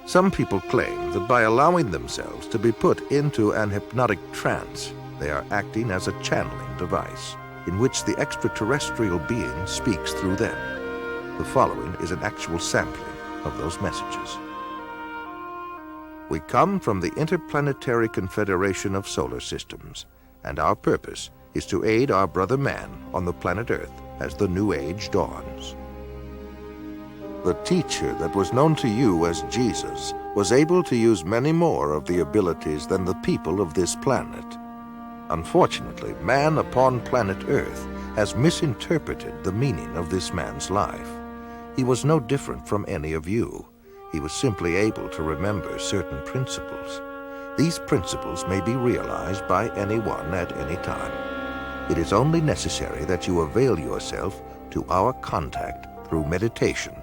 Some people claim that by allowing themselves to be put into an hypnotic trance, they are acting as a channeling device, in which the extraterrestrial being speaks through them. The following is an actual sampling of those messages. We come from the Interplanetary Confederation of Solar Systems, and our purpose is to aid our brother man on the planet Earth as the New Age dawns. The teacher that was known to you as Jesus was able to use many more of the abilities than the people of this planet. Unfortunately, man upon planet Earth has misinterpreted the meaning of this man's life. He was no different from any of you. He was simply able to remember certain principles. These principles may be realized by anyone at any time. It is only necessary that you avail yourself to our contact through meditation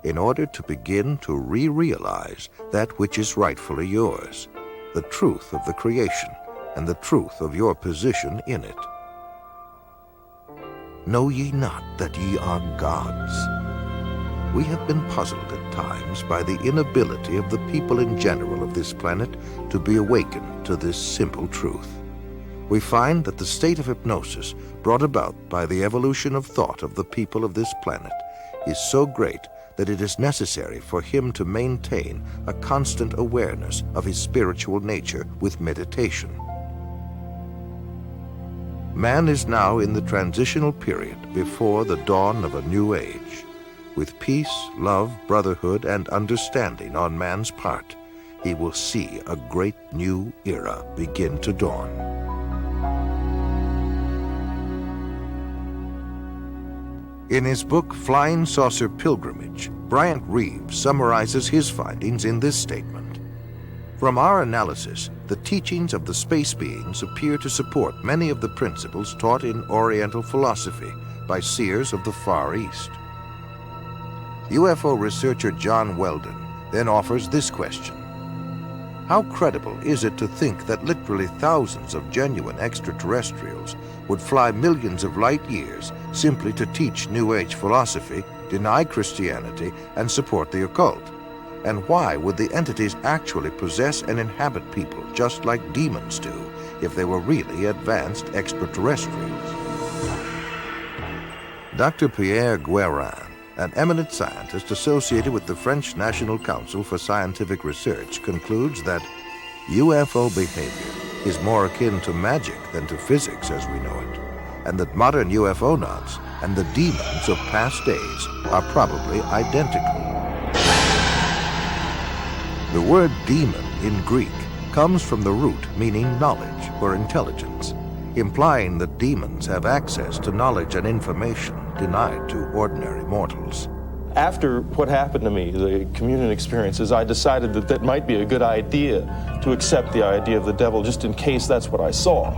in order to begin to re-realize that which is rightfully yours, the truth of the creation and the truth of your position in it. Know ye not that ye are gods? We have been puzzled at times by the inability of the people in general of this planet to be awakened to this simple truth. We find that the state of hypnosis brought about by the evolution of thought of the people of this planet is so great that it is necessary for him to maintain a constant awareness of his spiritual nature with meditation. Man is now in the transitional period before the dawn of a new age. With peace, love, brotherhood, and understanding on man's part, he will see a great new era begin to dawn. In his book, Flying Saucer Pilgrimage, Bryant Reeves summarizes his findings in this statement. From our analysis, the teachings of the space beings appear to support many of the principles taught in Oriental philosophy by seers of the Far East. UFO researcher John Weldon then offers this question. How credible is it to think that literally thousands of genuine extraterrestrials would fly millions of light years simply to teach New Age philosophy, deny Christianity, and support the occult? And why would the entities actually possess and inhabit people just like demons do, if they were really advanced extraterrestrials. Dr. Pierre Guérin, an eminent scientist associated with the French National Council for Scientific Research, concludes that UFO behavior is more akin to magic than to physics as we know it, and that modern UFOnauts and the demons of past days are probably identical. The word demon in Greek comes from the root meaning knowledge or intelligence, implying that demons have access to knowledge and information denied to ordinary mortals. After what happened to me, the communion experiences, I decided that that might be a good idea to accept the idea of the devil just in case that's what I saw.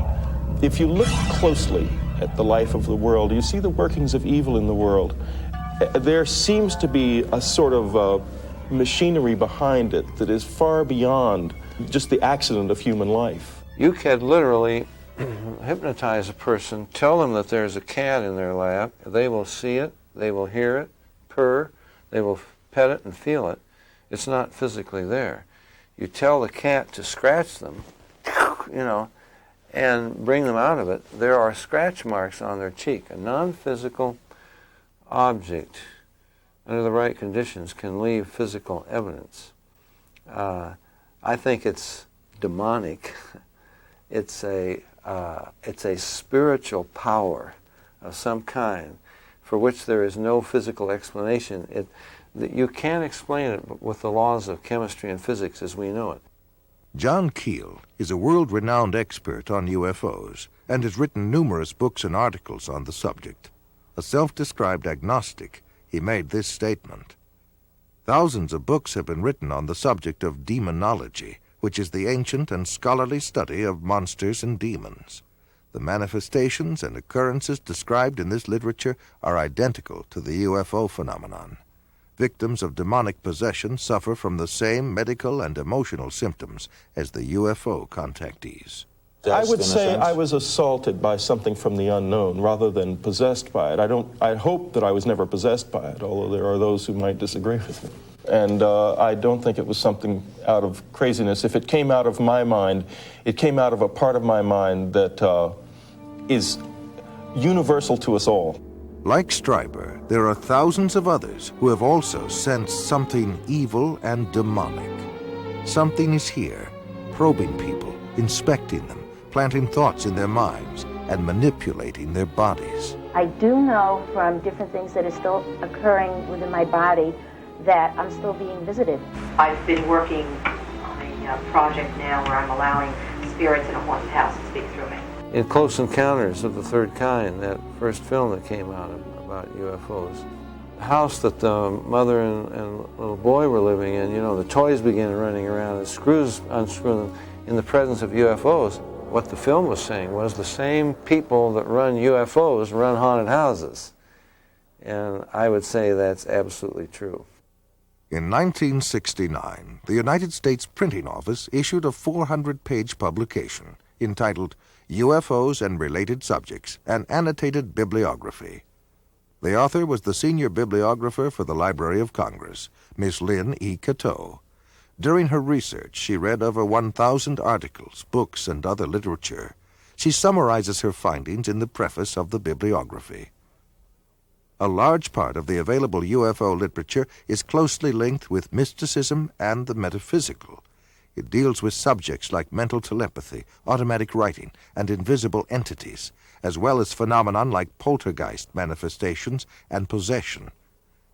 If you look closely at the life of the world, you see the workings of evil in the world. There seems to be a sort of machinery behind it that is far beyond just the accident of human life. You can literally hypnotize a person, tell them that there's a cat in their lap, they will see it, they will hear it, purr, they will pet it and feel it. It's not physically there. You tell the cat to scratch them, and bring them out of it. There are scratch marks on their cheek. A non-physical object, under the right conditions, can leave physical evidence. I think it's demonic. It's a spiritual power of some kind for which there is no physical explanation. You can't explain it with the laws of chemistry and physics as we know it. John Keel is a world-renowned expert on UFOs and has written numerous books and articles on the subject. A self-described agnostic, he made this statement: "Thousands of books have been written on the subject of demonology, which is the ancient and scholarly study of monsters and demons. The manifestations and occurrences described in this literature are identical to the UFO phenomenon. Victims of demonic possession suffer from the same medical and emotional symptoms as the UFO contactees." I would say I was assaulted by something from the unknown rather than possessed by it. I hope that I was never possessed by it, although there are those who might disagree with me. And I don't think it was something out of craziness. If it came out of my mind, it came out of a part of my mind that is universal to us all. Like Stryber, there are thousands of others who have also sensed something evil and demonic. Something is here, probing people, inspecting them, planting thoughts in their minds, and manipulating their bodies. I do know from different things that are still occurring within my body that I'm still being visited. I've been working on a project now where I'm allowing spirits in a haunted house to speak through me. In Close Encounters of the Third Kind, that first film that came out about UFOs, the house that the mother and little boy were living in, the toys began running around and screws unscrew them in the presence of UFOs. What the film was saying was the same people that run UFOs run haunted houses. And I would say that's absolutely true. In 1969, the United States Printing Office issued a 400-page publication entitled UFOs and Related Subjects, an Annotated Bibliography. The author was the senior bibliographer for the Library of Congress, Miss Lynn E. Cateau. During her research, she read over 1,000 articles, books, and other literature. She summarizes her findings in the preface of the bibliography. A large part of the available UFO literature is closely linked with mysticism and the metaphysical. It deals with subjects like mental telepathy, automatic writing, and invisible entities, as well as phenomenon like poltergeist manifestations and possession.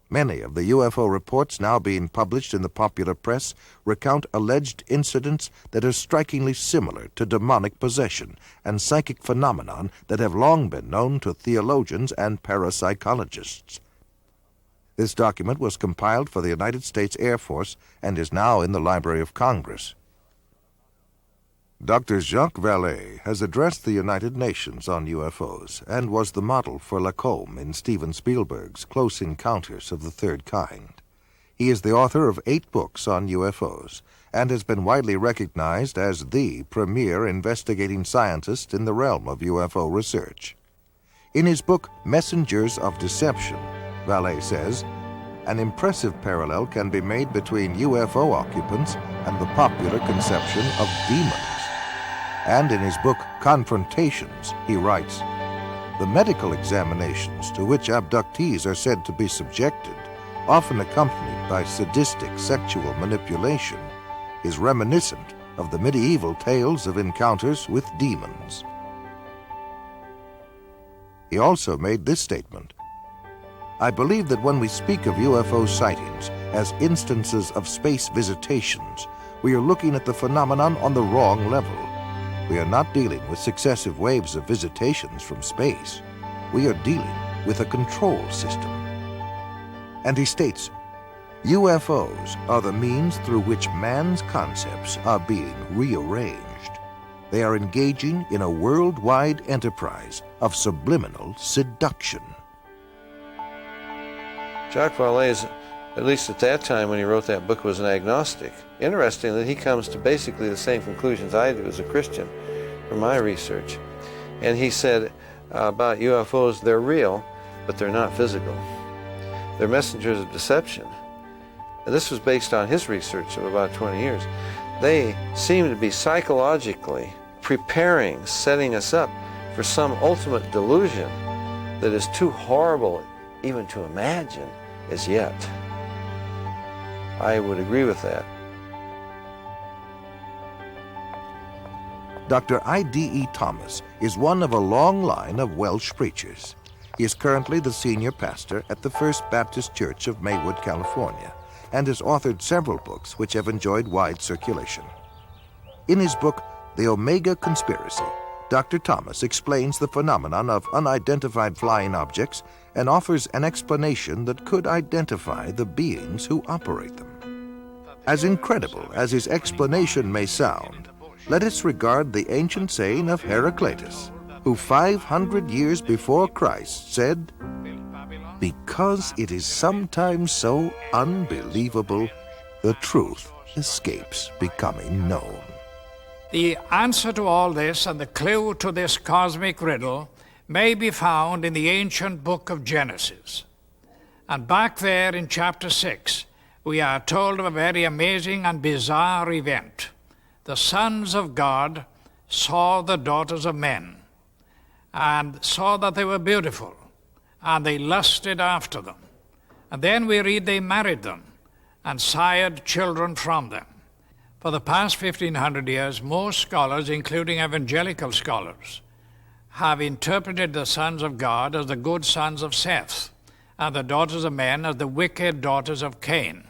Many of the UFO reports now being published in the popular press recount alleged incidents that are strikingly similar to demonic possession and psychic phenomenon that have long been known to theologians and parapsychologists. This document was compiled for the United States Air Force and is now in the Library of Congress. Dr. Jacques Vallée has addressed the United Nations on UFOs and was the model for Lacombe in Steven Spielberg's Close Encounters of the Third Kind. He is the author of 8 books on UFOs and has been widely recognized as the premier investigating scientist in the realm of UFO research. In his book, Messengers of Deception, Vallée says, an impressive parallel can be made between UFO occupants and the popular conception of demons. And in his book, Confrontations, he writes, "The medical examinations to which abductees are said to be subjected, often accompanied by sadistic sexual manipulation, is reminiscent of the medieval tales of encounters with demons." He also made this statement, "I believe that when we speak of UFO sightings as instances of space visitations, we are looking at the phenomenon on the wrong level. We are not dealing with successive waves of visitations from space. We are dealing with a control system." And he states, "UFOs are the means through which man's concepts are being rearranged. They are engaging in a worldwide enterprise of subliminal seduction." Jacques Vallée, at least at that time when he wrote that book, was an agnostic. Interesting that he comes to basically the same conclusions I do as a Christian from my research. And he said about UFOs, they're real, but they're not physical. They're messengers of deception. And this was based on his research of about 20 years. They seem to be psychologically preparing, setting us up for some ultimate delusion that is too horrible even to imagine as yet. I would agree with that. Dr. I.D.E. Thomas is one of a long line of Welsh preachers. He is currently the senior pastor at the First Baptist Church of Maywood, California, and has authored several books which have enjoyed wide circulation. In his book, The Omega Conspiracy, Dr. Thomas explains the phenomenon of unidentified flying objects and offers an explanation that could identify the beings who operate them. As incredible as his explanation may sound, let us regard the ancient saying of Heraclitus, who 500 years before Christ said, "Because it is sometimes so unbelievable, the truth escapes becoming known." The answer to all this and the clue to this cosmic riddle may be found in the ancient book of Genesis. And back there in chapter 6, we are told of a very amazing and bizarre event. The sons of God saw the daughters of men and saw that they were beautiful, and they lusted after them. And then we read they married them and sired children from them. For the past 1,500 years, most scholars, including evangelical scholars, have interpreted the sons of God as the good sons of Seth, and the daughters of men as the wicked daughters of Cain.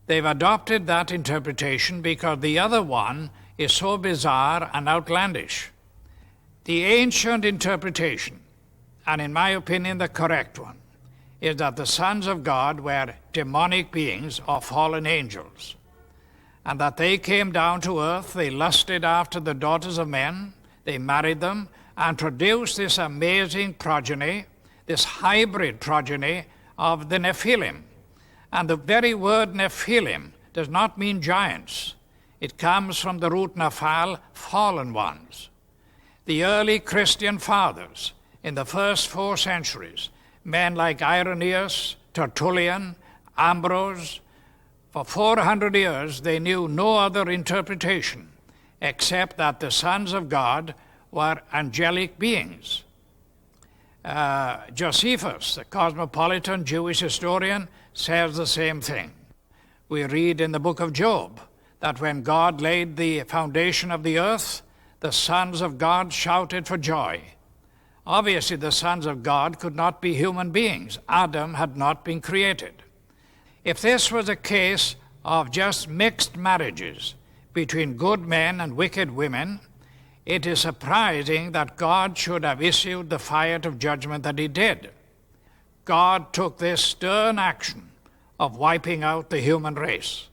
They've adopted that interpretation because the other one is so bizarre and outlandish. The ancient interpretation, and in my opinion the correct one, is that the sons of God were demonic beings or fallen angels, and that they came down to earth, they lusted after the daughters of men, they married them, and produced this amazing progeny, this hybrid progeny of the Nephilim. And the very word Nephilim does not mean giants. It comes from the root Nephal, fallen ones. The early Christian fathers in the first 4 centuries, men like Irenaeus, Tertullian, Ambrose, for 400 years they knew no other interpretation except that the sons of God were angelic beings. Josephus, the cosmopolitan Jewish historian, says the same thing. We read in the book of Job that when God laid the foundation of the earth, the sons of God shouted for joy. Obviously, the sons of God could not be human beings. Adam had not been created. If this was a case of just mixed marriages between good men and wicked women, it is surprising that God should have issued the fire of judgment that he did. God took this stern action of wiping out the human race.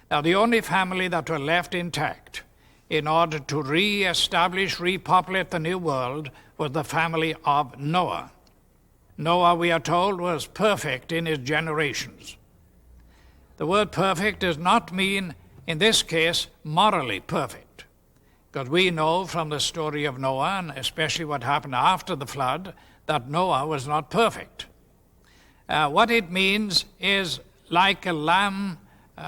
Now, the only family that were left intact in order to re-establish, repopulate the new world was the family of Noah. Noah, we are told, was perfect in his generations. The word perfect does not mean, in this case, morally perfect, because we know from the story of Noah, and especially what happened after the flood, that Noah was not perfect. What it means is like a lamb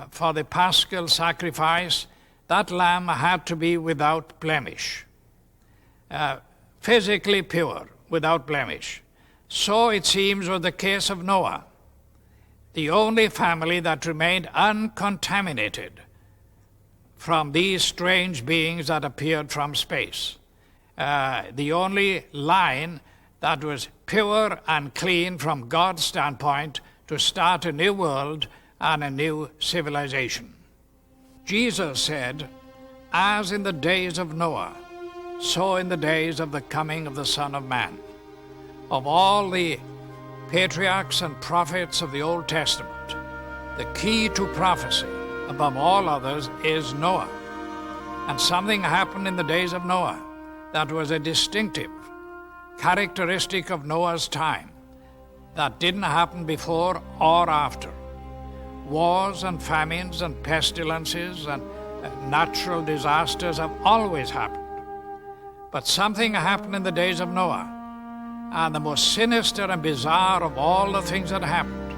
for the paschal sacrifice, that lamb had to be without blemish. physically pure, without blemish. So it seems was the case of Noah, the only family that remained uncontaminated from these strange beings that appeared from space. The only line that was pure and clean from God's standpoint to start a new world and a new civilization. Jesus said, "As in the days of Noah, so in the days of the coming of the Son of Man." Of all the patriarchs and prophets of the Old Testament, the key to prophecy above all others is Noah. And something happened in the days of Noah that was a distinctive characteristic of Noah's time that didn't happen before or after. Wars and famines and pestilences and natural disasters have always happened. But something happened in the days of Noah, and the most sinister and bizarre of all the things that happened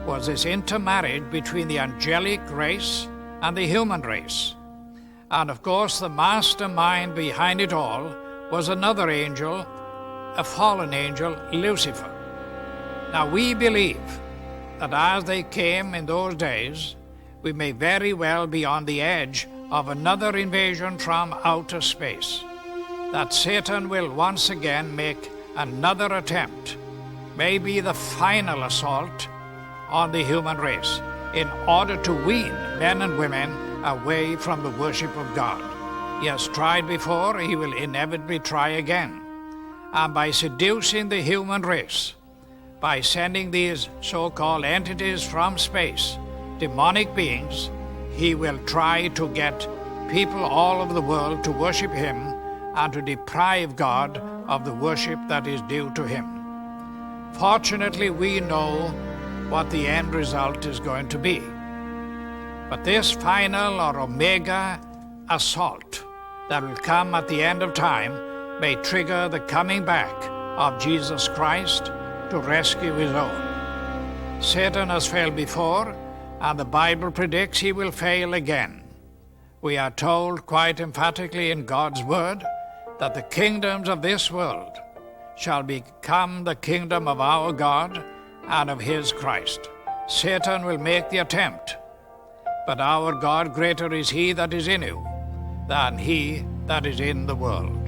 was this intermarriage between the angelic race and the human race. And of course, the mastermind behind it all was another angel, a fallen angel, Lucifer. Now we believe that as they came in those days, we may very well be on the edge of another invasion from outer space, that Satan will once again make another attempt, maybe the final assault on the human race, in order to wean men and women away from the worship of God. He has tried before, he will inevitably try again. And by seducing the human race, by sending these so-called entities from space, demonic beings, he will try to get people all over the world to worship him and to deprive God of the worship that is due to him. Fortunately, we know what the end result is going to be. But this final or omega assault that will come at the end of time may trigger the coming back of Jesus Christ to rescue his own. Satan has failed before, and the Bible predicts he will fail again. We are told quite emphatically in God's word that the kingdoms of this world shall become the kingdom of our God and of his Christ. Satan will make the attempt, but our God, greater is he that is in you than he that is in the world.